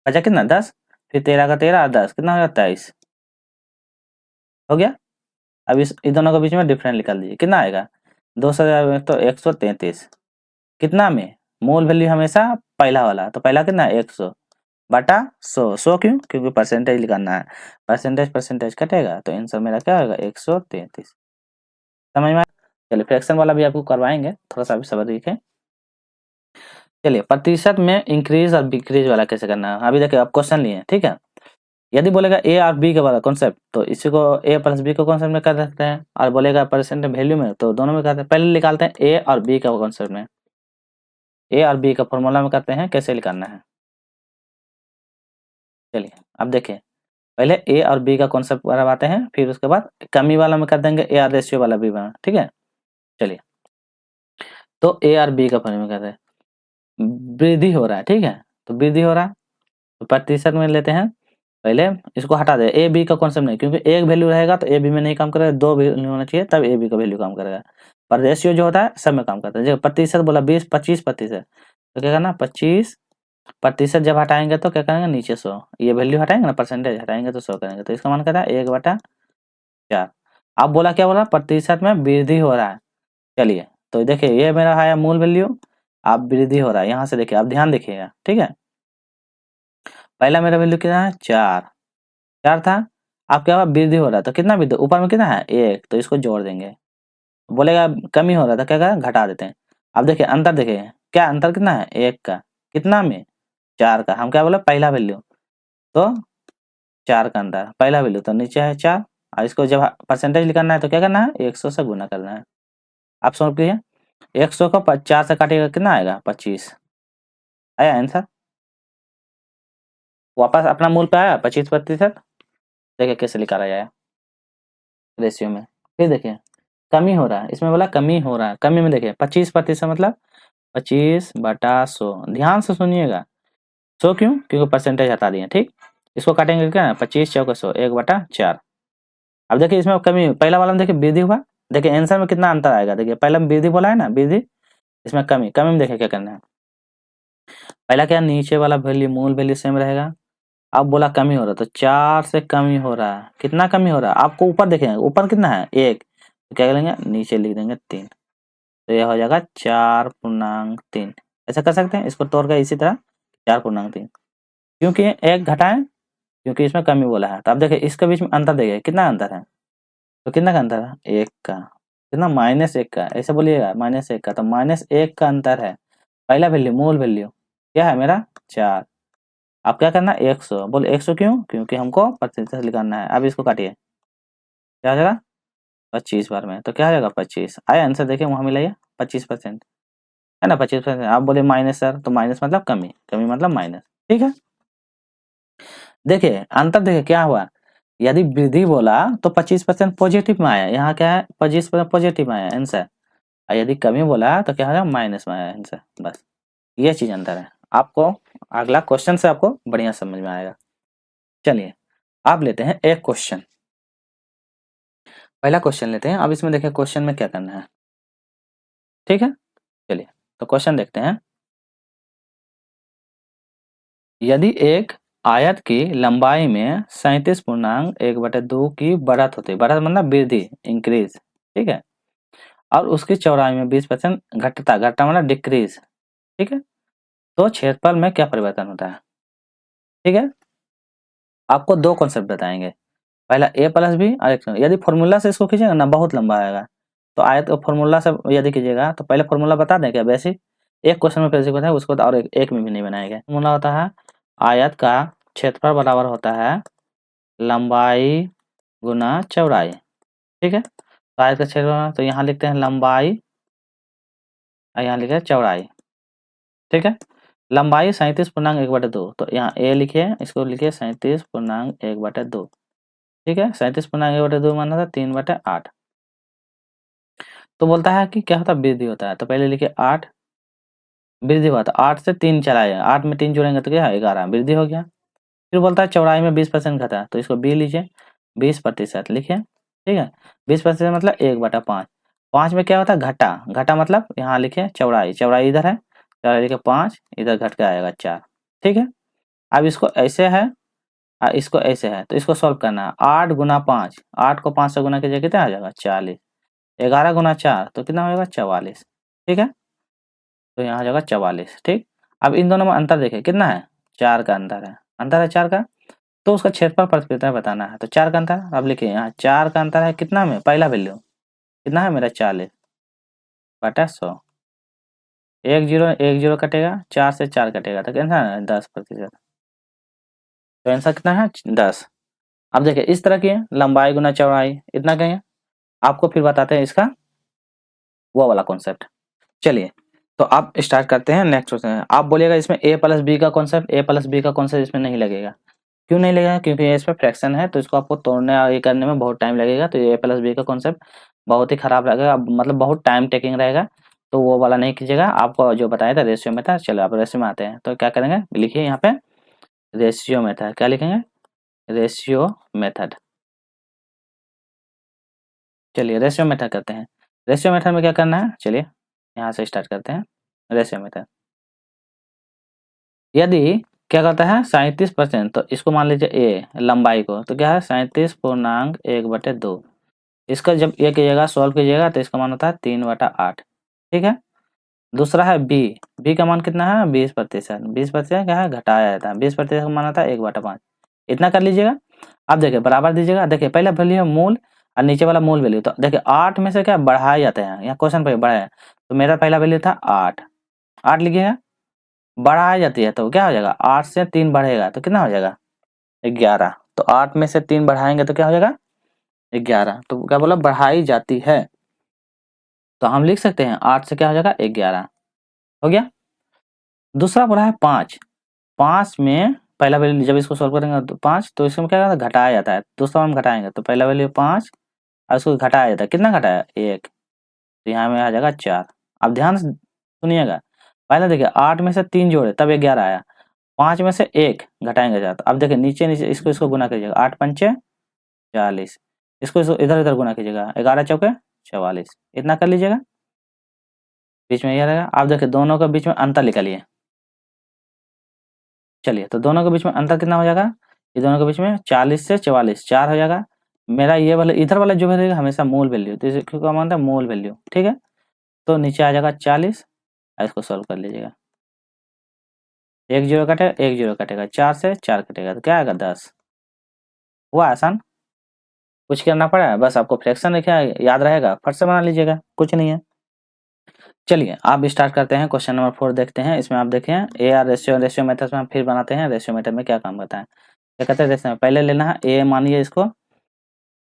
बचा कितना 10, फिर 13 का 13 और 10 कितना हो जाएगा 23 हो गया। अब इस दोनों के बीच में डिफरेंस निकाल दीजिए, कितना आएगा 200 तो 133, कितना में मूल वैल्यू हमेशा पहला वाला, तो पहला कितना 100/100, 100 क्यों, क्योंकि परसेंटेज निकालना है, परसेंटेज कटेगा तो आंसर मेरा क्या होगा 133। समझ में आया? चलिए फ्रैक्शन वाला भी आपको करवाएंगे, थोड़ा सा अभी सब्र रखिए। चलिए प्रतिशत में इंक्रीज और डिक्रीज वाला कैसे करना है, अभी देखिए आप क्वेश्चन लिए ठीक है। यदि बोलेगा ए और बी के वाला कॉन्सेप्ट, तो इसी को ए प्लस बी को कॉन्सेप्ट में कर सकते हैं, और बोलेगा परसेंट वैल्यू में, तो दोनों में करते हैं। पहले निकालते हैं ए और बी का कॉन्सेप्ट में, ए और बी का फॉर्मूला में करते हैं कैसे निकालना है। चलिए अब देखिए, पहले ए और बी का कॉन्सेप्ट करवाते हैं, फिर उसके बाद कमी वाला में कर देंगे ए और रेशियो वाला बी बना, ठीक है। चलिए, तो ए और बी का फॉर्मूला करते हैं, वृद्धि हो रहा है ठीक है, तो वृद्धि हो रहा है तो प्रतिशत में लेते हैं, पहले इसको हटा दे, ए बी का कॉन्सेप्ट नहीं, क्योंकि एक वैल्यू रहेगा तो ए बी में नहीं काम करेगा, दो वैल्यू होना चाहिए तब ए बी का वैल्यू काम करेगा, पर रेशियो जो होता है सब में काम करता है। जब प्रतिशत बोला 20-25%, तो क्या करना 25% जब हटाएंगे तो क्या करेंगे नीचे 100, ये वैल्यू हटाएंगे ना, परसेंटेज हटाएंगे तो 100 करेंगे, तो इसका मान कहता है 1/4। अब बोला क्या बोला प्रतिशत में वृद्धि हो रहा है। चलिए तो देखिए ये मेरा है मूल वैल्यू, अब वृद्धि हो रहा है, यहाँ से देखिए आप ध्यान देखिएगा ठीक है। पहला मेरा वैल्यू कितना है 4 था, अब क्या हुआ वृद्धि हो रहा था, कितना वृद्धि ऊपर में कितना है 1, तो इसको जोड़ देंगे। बोलेगा कमी हो रहा था, क्या करें घटा देते हैं, अब देखिए अंतर, देखिए क्या अंतर कितना है, 1 का, कितना में 4 का। हम क्या बोले, पहला वैल्यू तो 4 का अंतर, पहला वैल्यू तो नीचे है 4, और इसको जब परसेंटेज निकालना है तो क्या करना है, 100 से गुना करना है। आप सॉल्व कीजिए, 100 को 4 से काटिएगा कितना आएगा, 25 आया आंसर। वापस अपना मूल पे आया 25%। देखिए कैसे लिखा जाए रेशियो में। फिर देखिए कमी हो रहा है, इसमें बोला कमी हो रहा है, कमी में देखिए 25% मतलब 25/100। ध्यान से सुनिएगा, 100 क्यों, क्योंकि परसेंटेज हटा दिए, ठीक। इसको काटेंगे क्या, 25 चौके 100, 1/4। अब देखिए इसमें कमी, पहला वाला में देखिए वृद्धि हुआ, देखिए आंसर में कितना अंतर आएगा, देखिए पहला में वृद्धि बोला है ना, वृद्धि, इसमें कमी, कमी में देखिए क्या करना है, पहला क्या, नीचे वाला वैल्यू मूल वैल्यू सेम रहेगा। अब बोला कमी हो रहा, तो 4 से कमी हो रहा है, कितना कमी हो रहा है, आपको ऊपर देखेंगे, ऊपर कितना है 1, तो क्या करेंगे, नीचे लिख देंगे 3, तो यह हो जाएगा 4.3। ऐसा कर सकते हैं, इसको तोड़ कर इसी तरह 4.3, क्योंकि एक घटाएं, क्योंकि इसमें कमी बोला है। तो अब देखिए इसके बीच में अंतर देखिए कितना अंतर है, तो कितना का अंतर है, 1 का, कितना, -1 का, ऐसे बोलिएगा -1 का, तो -1 का अंतर है। पहला वैल्यू मूल वैल्यू क्या है मेरा 4, अब क्या करना है 100, बोले 100 क्यों, क्योंकि हमको प्रतिशत निकालना है। अब इसको काटिए, क्या हो जाएगा 25 बार में, तो क्या हो जाएगा 25 आया आंसर। देखिए वहाँ मिलाइए 25% है ना, 25%। आप बोले माइनस सर, तो माइनस मतलब कमी, कमी मतलब माइनस, ठीक है। देखिए अंतर, देखिए क्या हुआ, यदि वृद्धि बोला तो 25% पॉजिटिव में आया, यहाँ क्या है 25% पॉजिटिव में आया आंसर, और यदि कमी बोला तो क्या हो जाएगा माइनस में आया आंसर, बस ये चीज अंतर है। आपको अगला क्वेश्चन से आपको बढ़िया समझ में आएगा। चलिए आप लेते हैं एक क्वेश्चन, पहला क्वेश्चन लेते हैं। अब इसमें देखिए क्वेश्चन में क्या करना है, ठीक है। चलिए तो क्वेश्चन देखते हैं। यदि एक आयत की लंबाई में 37.1/2 की बढ़त होती है, बढ़त मतलब वृद्धि, इंक्रीज, ठीक है, और उसकी चौड़ाई में 20% घटता, घटता मतलब डिक्रीज, ठीक है, तो क्षेत्रफल में क्या परिवर्तन होता है, ठीक है। आपको दो कॉन्सेप्ट बताएंगे, पहला a+b और एक, यदि फॉर्मूला से इसको खींचेगा ना बहुत लंबा आएगा, तो आयत को फॉर्मूला से यदि कीजिएगा तो पहले फॉर्मूला बता दें क्या, बेसिक, एक क्वेश्चन में बेसिक होता है, उसको और एक में भी नहीं बनाएंगे। फॉर्मूला होता है आयत का क्षेत्रफल बराबर होता है लंबाई गुना चौड़ाई, ठीक है। तो आयत का क्षेत्रफल, तो यहाँ लिखते हैं लंबाई और यहाँ लिखे चौड़ाई, ठीक है। लंबाई 37.1/2, तो यहाँ ए लिखिए, इसको लिखिए 37.1/2, ठीक है। 37.1/2 माना था 3/8। तो बोलता है कि क्या होता है, वृद्धि होता है, तो पहले लिखिए 8, वृद्धि हुआ, तो 8 से 3 चलाए, 8 में 3 जोड़ेंगे तो क्या है 11, वृद्धि हो गया। फिर बोलता है चौड़ाई में 20% घटा, तो इसको बी लीजिए, 20% लिखिए, ठीक है। 20% मतलब 1/5, 5 में क्या होता है घटा, घटा मतलब यहाँ लिखिए चौड़ाई, चौड़ाई इधर है, चौड़ाई लिखे 5, इधर घट के आएगा 4, ठीक है। अब इसको ऐसे है और इसको ऐसे है, तो इसको सॉल्व करना है, 8 गुना 5, 8 को 5 से गुना कीजिए कितना आ जाएगा 40, 11 गुना 4 तो कितना हो जाएगा 44, ठीक है। तो यहाँ हो जाएगा 44, ठीक। अब इन दोनों में अंतर देखिए कितना है, 4 का अंतर है 4 का, तो उसका क्षेत्रफल प्रतिशत बताना है, तो 4 का अंतर, अब लिखिए यहाँ 4 का अंतर है कितना में, पहला वैल्यू कितना है मेरा 40/100, एक जीरो कटेगा, 4 से 4 कटेगा, तो कितना है 10%, तो आंसर कितना है 10। अब देखिए इस तरह की है, लंबाई गुना चौड़ाई इतना कहें, आपको फिर बताते हैं इसका वो वाला कॉन्सेप्ट। चलिए तो आप स्टार्ट करते हैं नेक्स्ट क्वेश्चन। आप बोलिएगा इसमें a+b का कॉन्सेप्ट इसमें नहीं लगेगा, क्यों नहीं लगेगा, क्योंकि ये इसमें फ्रैक्शन है, तो इसको आपको तोड़ने और ये करने में बहुत टाइम लगेगा, तो ये a+b का कॉन्सेप्ट बहुत ही खराब लगेगा, मतलब बहुत टाइम टेकिंग रहेगा, तो वो वाला नहीं कीजिएगा। आपको जो बताया था रेशियो में था, चलो आप रेशियो में आते हैं, तो क्या करेंगे, लिखिए यहाँ पे रेशियो मेथड, क्या लिखेंगे, रेशियो मेथड। चलिए रेशियो मेथड करते हैं। रेशियो मेथड में क्या करना है, चलिए यहाँ से स्टार्ट करते हैं। रेशियो मेथड, यदि क्या करता है 37%, तो इसको मान लीजिए ए लंबाई को, तो क्या है 37.1/2, इसका जब ये कीजिएगा सॉल्व कीजिएगा तो इसका मान होता है 3/8, ठीक है। दूसरा है बी, बी का मान कितना है 20%, 20% क्या है घटाया जाता है, 20% का मान आता है 1/5, इतना कर लीजिएगा। अब देखिए बराबर दीजिएगा, देखिए पहला वैल्यू है मूल और नीचे वाला मूल वैल्यू, तो देखिए 8 में से क्या बढ़ाए जाते हैं, यहाँ क्वेश्चन पे बढ़ाए, तो मेरा पहला वैल्यू था 8, 8 लिखिएगा। बढ़ाई जाती है तो क्या हो जाएगा, 8 से 3 बढ़ेगा तो कितना हो जाएगा 11। तो 8 में से 3 बढ़ाएंगे तो क्या हो जाएगा 11। तो क्या बोला, बढ़ाई जाती है। तो हम लिख सकते हैं 8 से क्या हो जाएगा 11, हो गया। दूसरा बोला है 5, 5 में पहला वैल्यू जब इसको सॉल्व करेंगे तो 5, तो इसमें क्या होता है घटाया जाता है, दूसरा हम घटाएंगे तो पहला वैल्यू 5 और इसको घटाया जाता है, कितना घटाया 1, तो यहाँ में आ जाएगा 4। अब ध्यान से सुनिएगा, पहले देखिए 8 में से 3 जोड़े तब 11 आया, 5 में से 1 घटाएंगे 4, तो अब देखिए नीचे नीचे इसको गुना कीजिएगा, 8 पंचे 40, इसको इधर इधर गुना कीजिएगा, 11 चौके 44, इतना कर लीजिएगा, बीच में ये रहेगा। आप देखिए दोनों के बीच में अंतर निकालिए। चलिए तो दोनों के बीच में अंतर कितना हो जाएगा, ये दोनों के बीच में 40 से 44 4 हो जाएगा। मेरा ये वाला इधर वाला जो रहेगा हमेशा मूल वैल्यू, तो इसे क्या मानते हैं मूल वैल्यू, ठीक है। तो नीचे आ जाएगा 40, इसको सॉल्व कर लीजिएगा, 1 जीरो कटेगा 1 जीरो कटेगा, 4 से 4 कटेगा तो क्या आएगा 10। हुआ आसान, कुछ करना पड़ा है, बस आपको फ्रैक्शन लिखा याद रहेगा, फट से बना लीजिएगा, कुछ नहीं है। चलिए आप स्टार्ट करते हैं, क्वेश्चन नंबर 4 देखते हैं। इसमें आप देखें ए आर रेशियो मेथड में हम फिर बनाते हैं, रेशियो मेथड में क्या काम करता है, क्या कहते हैं रेशियो में पहले लेना है ए, मानिए इसको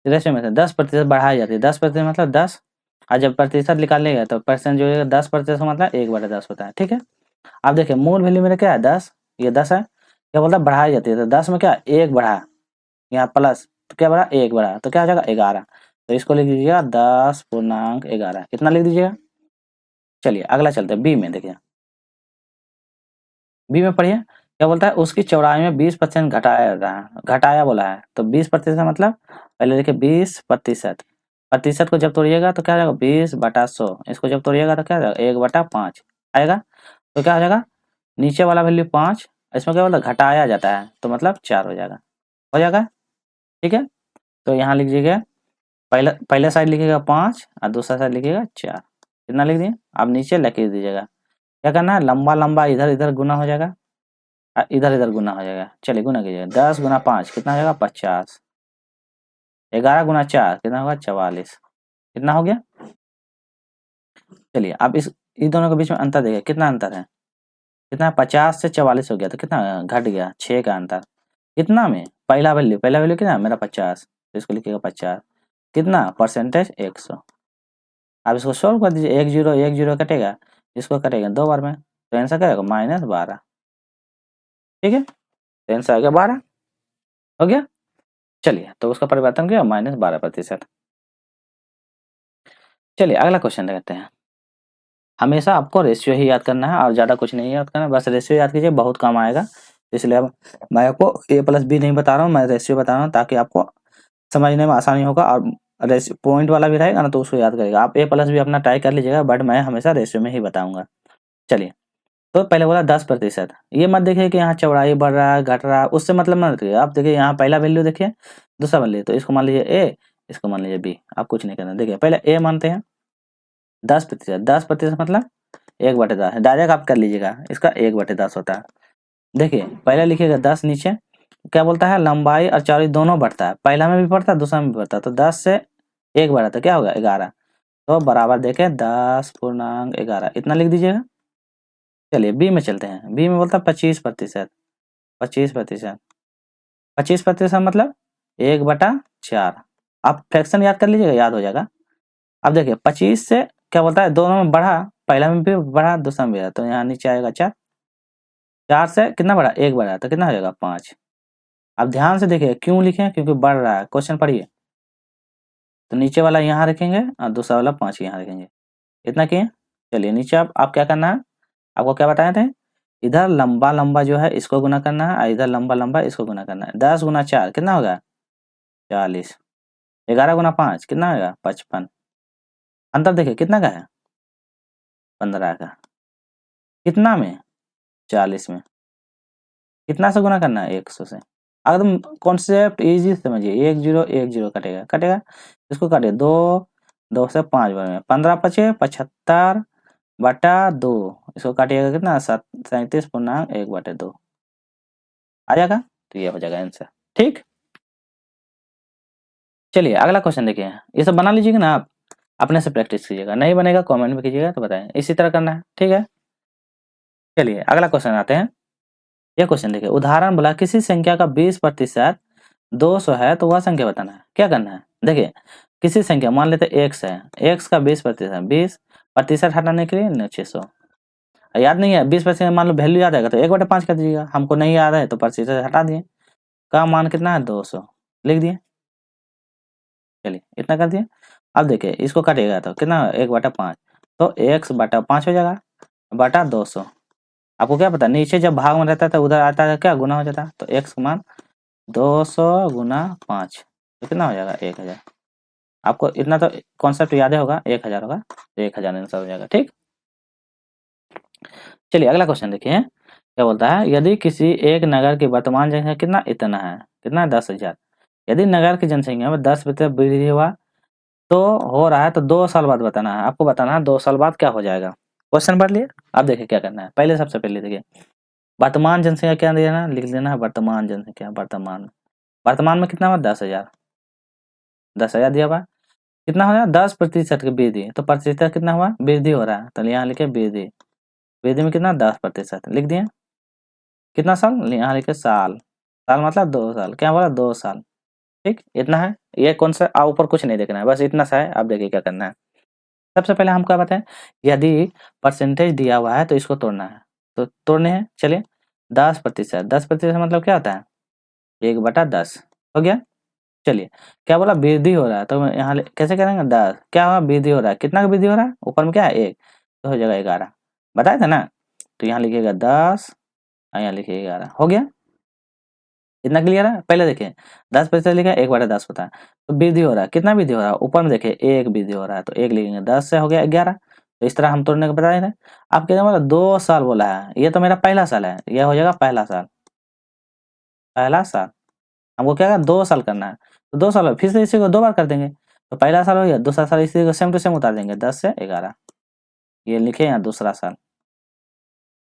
रेशियो मेथड 10% बढ़ाई जाती है, 10% मतलब 10, और जब प्रतिशत निकालेगा तो परसेंट जो है 10% मतलब 1/10 होता है, ठीक है। आप देखिए मूल वैल्यू मेरा क्या है 10, ये 10 है, क्या बोलता है बढ़ाई जाती है, तो 10 में क्या 1 बढ़ा, यहाँ प्लस तो क्या बढ़ा 1 बढ़ा, तो क्या हो जाएगा 11। तो इसको लिख दीजिएगा 10.11, कितना लिख दीजिएगा। चलिए अगला चलते हैं बी में, देखिए बी में पढ़िए क्या बोलता है, उसकी चौड़ाई में 20% घटाया रहा है, घटाया बोला है, तो 20% मतलब पहले देखिए 20%, प्रतिशत को जब तोड़िएगा तो क्या हो जाएगा 20/100, इसको जब तोड़िएगा तो क्या हो जाएगा 1/5 आएगा, तो क्या हो जाएगा नीचे वाला वैल्यू 5, इसमें क्या बोलता है घटाया जाता है तो मतलब 4 हो जाएगा, ठीक है। तो यहाँ लिख दीजिएगा पहले साइड लिखिएगा 5 और दूसरा साइड लिखिएगा 4, कितना लिख दिए। अब नीचे लकीर दीजिएगा, क्या करना है लंबा लंबा इधर इधर गुना हो जाएगा, इधर इधर गुना हो जाएगा। चलिए गुना कीजिएगा, 10 गुना 5 कितना हो जाएगा 50, 11 गुना 4 कितना होगा 44, कितना हो गया। चलिए अब इस दोनों के बीच में अंतर देखिए, कितना अंतर है, कितना 50 से 44 हो गया, तो कितना घट गया 6 का अंतर, कितना में पहला वैल्यू कितना है मेरा 50, तो इसको लिखिएगा 50, कितना परसेंटेज 100। आप इसको सोल्व कर दीजिए, 1 जीरो कटेगा, इसको कटेगा 2 बार में, तो आंसर क्या होगा -12, ठीक है। तो आंसर आ गया 12, हो गया। चलिए तो उसका परिवर्तन किया -12%। चलिए अगला क्वेश्चन देखते हैं। हमेशा आपको रेशियो ही याद करना है और ज़्यादा कुछ नहीं याद करना है, बस रेशियो याद कीजिए, बहुत काम आएगा। इसलिए अब मैं आपको a+b नहीं बता रहा हूँ, मैं रेशियो बता रहा हूँ ताकि आपको समझने में आसानी होगा, और रेशियो पॉइंट वाला भी रहेगा ना तो उसको याद करेगा। आप a+b अपना ट्राई कर लीजिएगा, बट मैं हमेशा रेशियो में ही बताऊंगा। चलिए तो पहले बोला 10%, ये मत देखिए कि यहाँ चौड़ाई बढ़ रहा है घट रहा है, उससे मतलब मत रखिए। आप देखिए यहाँ पहला वैल्यू देखिए, दूसरा वैल्यू, तो इसको मान लीजिए ए, इसको मान लीजिए बी, आप कुछ नहीं करना। देखिए पहले ए मानते हैं 10%, 10% मतलब 1/10, डायरेक्ट आप कर लीजिएगा, इसका 1/10 होता है। देखिए पहले लिखिएगा 10, नीचे क्या बोलता है लंबाई और चौड़ाई दोनों बढ़ता है, पहला में भी बढ़ता है दूसरा में भी बढ़ता है, तो 10 से 1 बढ़ा तो क्या होगा 11, तो बराबर देखे 10.11, इतना लिख दीजिएगा। चलिए बी में चलते हैं, बी में बोलता है 25%, 25%, 25% मतलब 1/4, आप फ्रैक्शन याद कर लीजिएगा, याद हो जाएगा। अब देखिए 25 से क्या बोलता है दोनों में बढ़ा, पहला में भी बढ़ा दूसरा में भी बढ़ा, तो यहाँ नीचे आएगा 4, 4 से कितना बढ़ा 1 बढ़ा, तो कितना हो जाएगा 5। अब ध्यान से देखिए क्यों लिखे, क्योंकि बढ़ रहा है, क्वेश्चन पढ़िए। तो नीचे वाला यहाँ रखेंगे और दूसरा वाला 5 यहाँ रखेंगे, इतना किए। चलिए नीचे आप क्या करना है, आपको क्या बताए थे, इधर लंबा लंबा जो है इसको गुना करना है और इधर लंबा लंबा इसको गुना करना है। 10 गुना 4 कितना होगा 40, 11 गुना 5 कितना होगा 55, अंतर देखिए कितना का है 15 का, कितना में 40 में, कितना से गुना करना है 100 से। एकदम कॉन्सेप्ट इजी समझिए, 1 0 कटेगा कटेगा, इसको काटिए 2, 2 से 5 बार में 15 पचे 75/2, इसको काटिएगा कितना 37.1/2 आ जाएगा, तो ये हो जाएगा आंसर, ठीक। चलिए अगला क्वेश्चन देखिए, ये सब बना लीजिएगा ना आप। अपने से प्रैक्टिस कीजिएगा, नहीं बनेगा कमेंट में कीजिएगा तो बताएं, इसी तरह करना है, ठीक है। चलिए अगला क्वेश्चन आते हैं। ये क्वेश्चन देखिए, उदाहरण बोला किसी संख्या का 20% 200 है तो वह संख्या बताना है। क्या करना है, देखिए किसी संख्या मान लेते x है, x का 20%, 20% हटाने के लिए 600, याद नहीं है 20% मान लो वैल्यू याद आएगा तो 1/5 कर दीजिएगा, हमको नहीं याद है तो प्रतिशत हटा दिए, का मान कितना है 200 लिख दिए। चलिए इतना कर दिए। अब देखिए इसको काटिएगा तो कितना 1/5, तो x/5 हो जाएगा बटा 200। आपको क्या पता नीचे जब भाग में रहता है तो उधर आता है क्या गुना हो जाता है, तो x का मान 200 गुना 5 तो कितना हो जाएगा 1000। आपको इतना तो कॉन्सेप्ट याद ही होगा, 1000 होगा तो 1000 आंसर हो जाएगा, ठीक। चलिए अगला क्वेश्चन देखिए, क्या बोलता है, यदि किसी एक नगर की वर्तमान जनसंख्या कितना इतना है, कितना 10,000, यदि नगर की जनसंख्या में 10% वृद्धि हुआ तो हो रहा है तो 2 साल बाद बताना है। आपको बताना है 2 साल बाद क्या हो जाएगा। क्वेश्चन पढ़ लिए, अब देखिए क्या करना है। पहले सबसे पहले देखिए वर्तमान जनसंख्या क्या देना है, लिख देना है वर्तमान जनसंख्या, वर्तमान में कितना हुआ 10,000, 10,000 दिया हुआ, कितना हो रहा है 10% की वृद्धि, तो प्रतिशत कितना हुआ वृद्धि हो रहा है, तो यहाँ लिखे वृद्धि, वृद्धि में कितना 10% लिख दिए। कितना साल, यहाँ लिखे साल, साल मतलब 2 साल, क्या बोला 2 साल, ठीक इतना है। ये कौन सा ऊपर कुछ नहीं देखना है, बस इतना सा है। अब देखिए क्या करना है, सबसे पहले हम क्या बताएं, यदि परसेंटेज दिया हुआ है तो इसको तोड़ना है, तो तोड़ने हैं। चलिए 10%, 10% मतलब क्या होता है 1/10 हो गया। चलिए क्या बोला वृद्धि हो रहा है, तो यहाँ कैसे करेंगे 10 क्या हुआ वृद्धि हो रहा है, कितना का वृद्धि हो रहा है, ऊपर में क्या है 1 तो हो जाएगा 11, बताया था ना। तो यहाँ लिखिएगा 10 और यहाँ लिखिए 11 हो गया। इतना क्लियर है। पहले देखिए 10% लिखा है 1/10 होता है, तो वृद्धि हो रहा है, कितना वृद्धि हो रहा है ऊपर में देखिए 1 वृद्धि हो रहा है, तो 1 लिखेंगे 10 से हो गया 11। तो इस तरह हम तोड़ने को बताए थे। आप कहते बोला 2 साल बोला है, ये तो मेरा पहला साल है, यह हो जाएगा पहला साल, पहला साल। हमको क्या है 2 साल करना है, तो 2 साल फिर से इसी को 2 बार कर देंगे, तो पहला साल हो गया, दूसरा साल इसी को सेम टू सेम उतार देंगे 10 से 11, ये लिखे यहाँ दूसरा साल,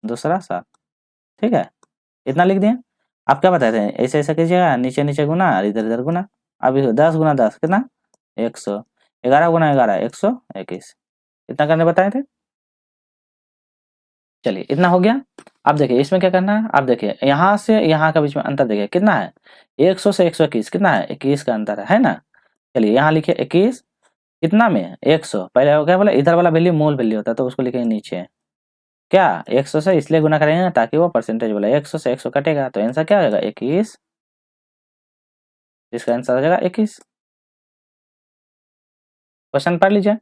दूसरा साल, ठीक है इतना लिख दिए। आप क्या बताते हैं ऐसे ऐसे कीजिएगा, नीचे नीचे गुना और इधर इधर गुना। अब 10 गुना 10 कितना 100, 11 गुना 11 121, इतना करने बताए थे। चलिए इतना हो गया। अब देखिए इसमें क्या करना है, अब देखिए यहाँ से यहाँ का बीच में अंतर देखिए कितना है 100 से 121 कितना है 21 का अंतर है ना। चलिए यहाँ लिखिए 21 कितना में 100, पहले क्या बोला इधर वाला वैल्यू मूल वैल्यू होता है तो उसको लिखेंगे नीचे, क्या 100 से इसलिए गुना करेंगे ताकि वो परसेंटेज बोला, 100 से 100 कटेगा तो आंसर क्या हो जाएगा 21, इसका आंसर हो जाएगा 21। क्वेश्चन पढ़ लीजिए,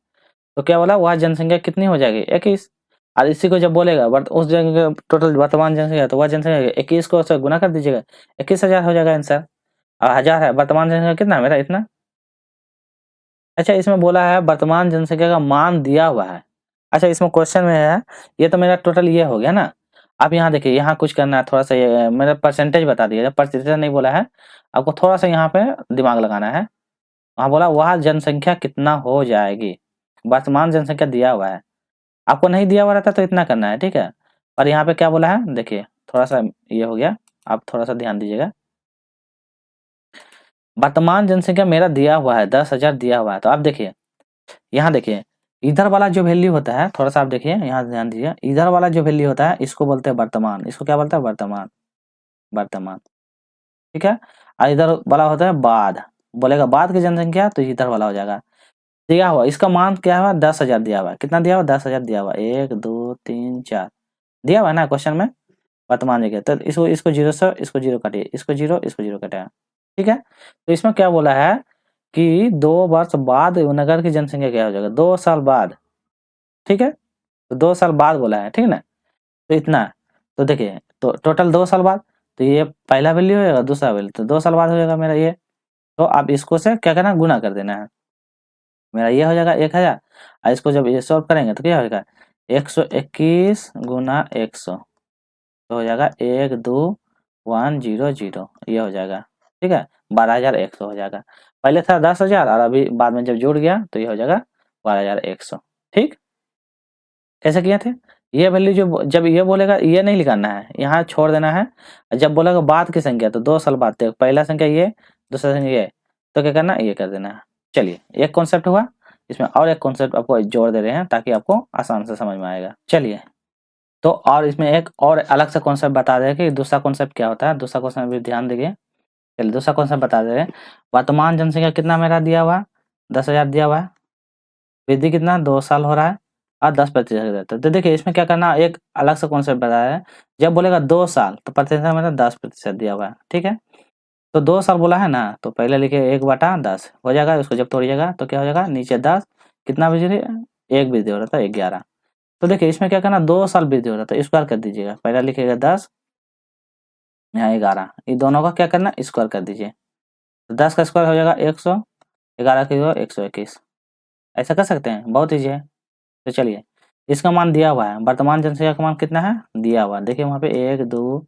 तो क्या बोला वह जनसंख्या कितनी हो जाएगी 21, और इसी को जब बोलेगा उस जगह टोटल वर्तमान जनसंख्या तो वह जनसंख्या 21 को से गुना कर दीजिएगा 21,000 हो जाएगा आंसर, और 1000 है वर्तमान जनसंख्या कितना मेरा इतना। अच्छा इसमें बोला है वर्तमान जनसंख्या का मान दिया हुआ है। अच्छा इसमें क्वेश्चन में है, ये तो मेरा टोटल ये हो गया ना। अब यहाँ देखिए यहाँ कुछ करना है, थोड़ा सा ये मेरा परसेंटेज बता दिया, प्रतिशत नहीं बोला है, आपको थोड़ा सा यहाँ पे दिमाग लगाना है। वहाँ बोला वह जनसंख्या कितना हो जाएगी, वर्तमान जनसंख्या दिया हुआ है, आपको नहीं दिया हुआ रहता तो इतना करना है, ठीक है। और यहाँ पे क्या बोला है देखिए थोड़ा सा ये हो गया, आप थोड़ा सा ध्यान दीजिएगा। वर्तमान जनसंख्या मेरा दिया हुआ है 10,000 दिया हुआ है, तो आप देखिए यहाँ देखिए इधर वाला जो वैल्यू होता है, थोड़ा सा आप देखिए यहाँ ध्यान दीजिए, इधर वाला जो वैल्यू होता है इसको बोलते हैं वर्तमान, इसको क्या बोलते हैं वर्तमान, वर्तमान, ठीक है। और इधर वाला होता है बाद, बोलेगा बाद की जनसंख्या तो इधर वाला हो जाएगा। दिया हुआ इसका मान क्या हुआ 10,000 दिया हुआ, कितना दिया हुआ 10,000 दिया हुआ, 1 2 3 4 दिया हुआ है ना क्वेश्चन में वर्तमान जगह, तो इसको इसको 0 से इसको 0 काटिए, इसको 0 इसको 0 काटेगा, ठीक है। तो इसमें क्या बोला है कि 2 वर्ष बाद नगर की जनसंख्या क्या हो जाएगा 2 साल बाद, ठीक है। तो 2 साल बाद बोला है, ठीक है ना। तो इतना, तो देखिए तो टोटल 2 साल बाद, तो ये पहला वैल्यू होगा दूसरा वैल्यू, तो 2 साल बाद हो जाएगा मेरा ये। तो आप इसको से क्या करना गुना कर देना है, मेरा ये हो जाएगा 1000, और इसको जब ये सॉल्व करेंगे तो क्या होगा 121 गुना 100 तो हो जाएगा 12100 ये हो जाएगा, ठीक है 12,100 हो जाएगा। पहले था 10,000 और अभी बाद में जब जुड़ गया तो ये हो जाएगा 12,100, ठीक। कैसे किए थे, ये वैल्यू जो जब ये बोलेगा ये नहीं लिखाना है, यहाँ छोड़ देना है। जब बोलेगा बाद की संख्या तो 2 साल बाद, पहला संख्या ये दूसरा संख्या ये, तो क्या करना ये कर देना है। चलिए एक कॉन्सेप्ट हुआ। इसमें और एक कॉन्सेप्ट आपको जोड़ दे रहे हैं ताकि आपको आसान से समझ में आएगा। चलिए, तो और इसमें एक और अलग से कॉन्सेप्ट बता दें कि दूसरा कॉन्सेप्ट क्या होता है। दूसरा कॉन्सेप्ट भी ध्यान देंगे। चलिए, दूसरा कॉन्सेप्ट बता दे रहे हैं। वर्तमान जनसंख्या कितना मेरा दिया हुआ है? 10,000 दिया हुआ है। वृद्धि कितना? 2 साल हो रहा है और 10% रहता है। तो देखिए, इसमें क्या करना, एक अलग से कॉन्सेप्ट बताया है। जब बोलेगा 2 साल तो प्रतिशत मतलब 10% दिया हुआ है, ठीक है। तो 2 साल बोला है ना, तो पहले लिखिए 1/10 हो जाएगा। उसको जब तोड़िएगा तो क्या हो जाएगा, नीचे 10 कितना वृद्धि, 1 वृद्धि हो रहा था 11। तो देखिए, इसमें क्या करना, 2 साल वृद्धि हो रहा था, स्क्वायर कर दीजिएगा। पहले लिखिएगा 10, यहाँ 11, ये दोनों का क्या करना, स्क्वायर कर दीजिए। तो 10 का स्क्वायर हो जाएगा 100, 11 का 121। ऐसा कर सकते हैं, बहुत ईजी है। तो चलिए, इसका मान दिया हुआ है, वर्तमान जनसंख्या का मान कितना है दिया हुआ है। देखिए वहाँ पे 1 2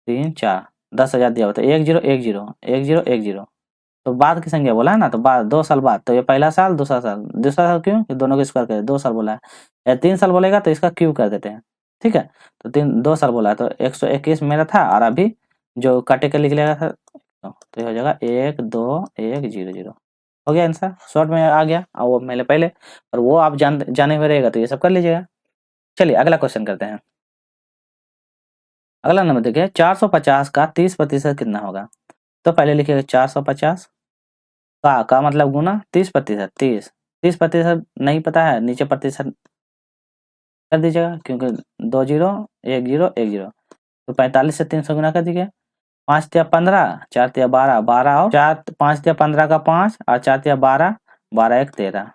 3 4 10,000 दिया हुआ था। 1 0 1 0 1 0 1 0, तो बाद की संख्या बोला है ना, तो बाद 2 साल बाद, तो ये पहला साल दूसरा साल। दूसरा साल क्यों, कि दोनों को स्क्वायर कर 2 साल बोला है। या 3 साल बोलेगा तो इसका क्यूब कर देते हैं, ठीक है। तो 2 साल बोला है तो 121 मेरा था, और अभी जो काटे के लिख लिया था, तो ये हो जाएगा 1 2 1 0 0। हो गया आंसर, शॉर्ट में आ गया। और वो मैंने पहले, और वो आप जाने हुए रहेगा तो ये सब कर लीजिएगा। चलिए, अगला क्वेश्चन करते हैं। अगला नंबर देखिए, 450 का 30% कितना होगा। तो पहले लिखिएगा 450 का मतलब गुना 30%। 30% नहीं पता है, नीचे प्रतिशत कर दीजिएगा, क्योंकि 2 0 1 0 1 0। तो 45 से 300 गुना कर दीजिए। 5 तिया 15, 4 तिया 12, 12 और 4, 5 तिया 15 का 5 और 4 तिया 12, 12 1 13,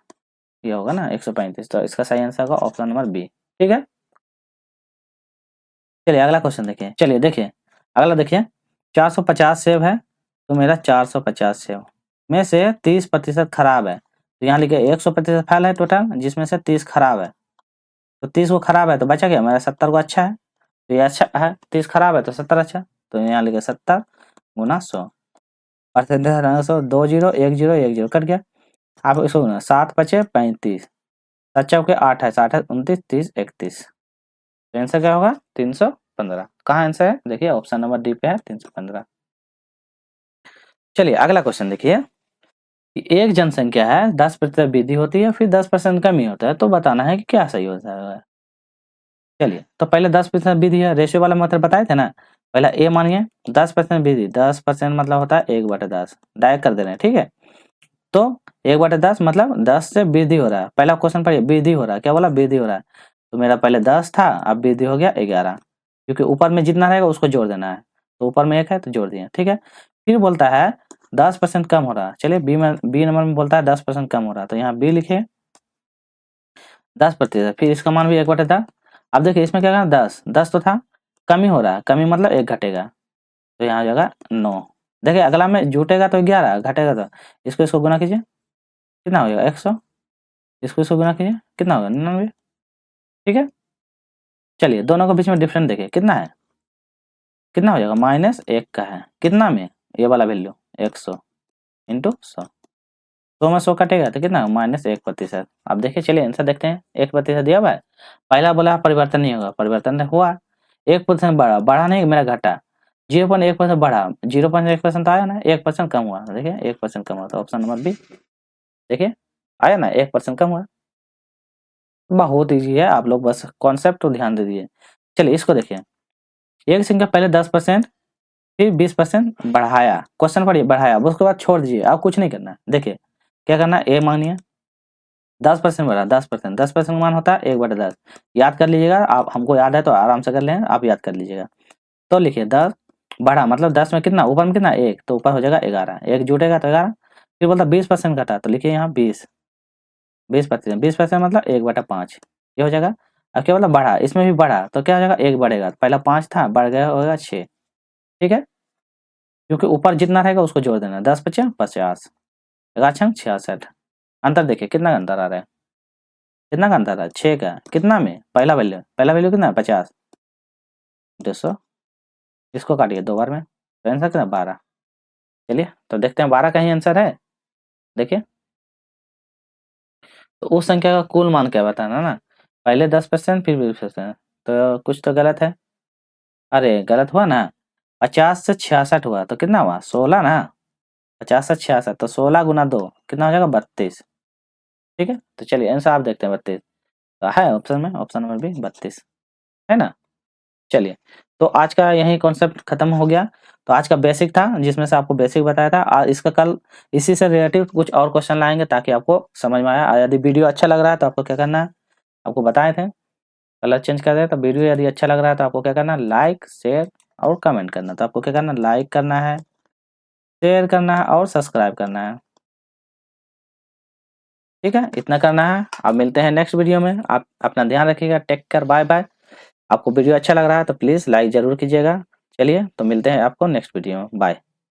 ये होगा ना 135। तो इसका सही आंसर होगा ऑप्शन नंबर बी, ठीक है। चलिए, अगला क्वेश्चन देखिए। चलिए देखिए, अगला देखिए, 450 सेब है, तो मेरा 450 सेब में से 30% खराब है। तो यहाँ लिखे 100% फैल है टोटल, जिसमें से 30 खराब है। तो 30 को खराब है तो बचा क्या, मेरा 70 को अच्छा है। तो ये अच्छा है, 30 खराब है तो 70 अच्छा। तो यहाँ लिखे 70 गुना 100, परसेंटेज 100, 2 0 1 0 1 0 कट गया। आप इसको गुना 7 5 35, 7 चौके 8 है, 7 29 30 31। तो आंसर क्या होगा, 315। कहाँ आंसर है, देखिए ऑप्शन नंबर डी पे है 315। चलिए, अगला क्वेश्चन देखिए कि एक जनसंख्या है, 10% वृद्धि होती है, फिर 10% कमी होता है, तो बताना है कि क्या सही होता है। चलिए, तो पहले 10% वृद्धि है, रेशियो वाला मतलब बताए थे ना। पहला ए मानिए 10% वृद्धि, 10% मतलब होता है 1/10, डायरेक्ट कर दे रहे हैं, ठीक है। तो 1/10 मतलब 10 से वृद्धि हो रहा है। पहला क्वेश्चन पढ़िए, वृद्धि हो रहा है, क्या बोला, वृद्धि हो रहा है। तो मेरा पहले 10 था, अब वृद्धि हो गया 11, क्योंकि ऊपर में जितना रहेगा उसको जोड़ देना है। तो ऊपर में 1 है तो जोड़ दिए, ठीक है। फिर बोलता है 10% कम हो रहा है। चलिए, बी नंबर में बोलता है 10% कम हो रहा है, तो यहाँ बी लिखे 10%। फिर इसका मान भी 1/10। अब देखिए इसमें क्या करना, 10 तो था, कमी हो रहा है, कमी मतलब 1 घटेगा, तो यहाँ हो जाएगा 9। देखिए, अगला में जुटेगा तो 11, घटेगा तो इसको गुना कीजिए, कितना हो जाएगा 100। इसको गुना कीजिए, कितना होगा 99, ठीक है। चलिए, दोनों के बीच में डिफरेंस देखिए कितना है, कितना हो जाएगा, -1 का है, कितना में, ये वाला वैल्यू 100 इंटू 100। 100 में 100 कटेगा तो कितना, -1%। अब देखिए, चलिए आंसर देखते हैं। 1% दिया हुआ है, पहला बोला परिवर्तन नहीं होगा, परिवर्तन हुआ। 1% बढ़ा, बढ़ा नहीं मेरा घटा। 0.1% बढ़ा, 0.1% तो आया ना, 1% कम हुआ। देखिए 1% कम हुआ, तो ऑप्शन नंबर बी, देखिए आया ना 1% कम हुआ। बहुत ईजी है, आप लोग बस कॉन्सेप्ट को ध्यान दे दीजिए। चलिए, इसको देखिए, एक संख्या पहले 10% फिर 20% बढ़ाया, क्वेश्चन पढ़िए, बढ़ाया, उसके बाद छोड़ दीजिए, आप कुछ नहीं करना। देखिए क्या करना, ए मानिए 10% बढ़ा, 10%, 10% मान होता है 1/10। याद कर लीजिएगा आप, हमको याद है तो आराम से कर लें, आप याद कर लीजिएगा। तो लिखिए 10 बढ़ा मतलब 10 में कितना, ऊपर में कितना 1, तो ऊपर हो जाएगा 11, 1 जुटेगा तो 11। फिर बोलता 20% घटा, तो लिखिए यहाँ 20% 20% मतलब 1/5, ये हो जाएगा। अब क्या बोला, बढ़ा, इसमें भी बढ़ा तो क्या हो जाएगा, 1 बढ़ेगा, पहला 5 था, बढ़ गया होगा 6, ठीक है। क्योंकि ऊपर जितना रहेगा उसको जोड़ देना, 10 × 5 = 50, 66। अंतर देखिए कितना का अंतर आ रहा है, कितना का अंतर आ रहा है, 6 का, कितना में, पहला वैल्यू कितना है 50, 200, इसको काटिए 2 बार में, तो आंसर कितना 12। चलिए, तो देखते हैं 12 का ही आंसर है। देखिए, तो उस संख्या का कुल मान क्या बताना ना, पहले 10% फिर 20%, तो कुछ तो गलत है। अरे गलत हुआ ना, 50 से 66 हुआ तो कितना हुआ, 16 ना। 50 से 66 तो 16 × 2 कितना हो जाएगा, 32। ठीक है, तो चलिए आंसर आप देखते हैं 32 है ऑप्शन में, ऑप्शन नंबर बी 32 है ना। चलिए, तो आज का यही कॉन्सेप्ट खत्म हो गया। तो आज का बेसिक था जिसमें से आपको बेसिक बताया था, और इसका कल इसी से रिलेटिव कुछ और क्वेश्चन लाएंगे ताकि आपको समझ में आया। यदि वीडियो अच्छा लग रहा है तो आपको क्या करना है, आपको बताए थे कलर चेंज कर रहे हैं, तो वीडियो यदि अच्छा लग रहा है तो आपको क्या करना है, लाइक शेयर और कमेंट करना। तो आपको क्या करना है, लाइक करना है, शेयर करना है और सब्सक्राइब करना है। ठीक है, इतना करना है। अब मिलते हैं नेक्स्ट वीडियो में। आप अपना ध्यान रखिएगा, टेक केयर, बाय बाय। आपको वीडियो अच्छा लग रहा है तो प्लीज़ लाइक ज़रूर कीजिएगा। चलिए, तो मिलते हैं आपको नेक्स्ट वीडियो में, बाय।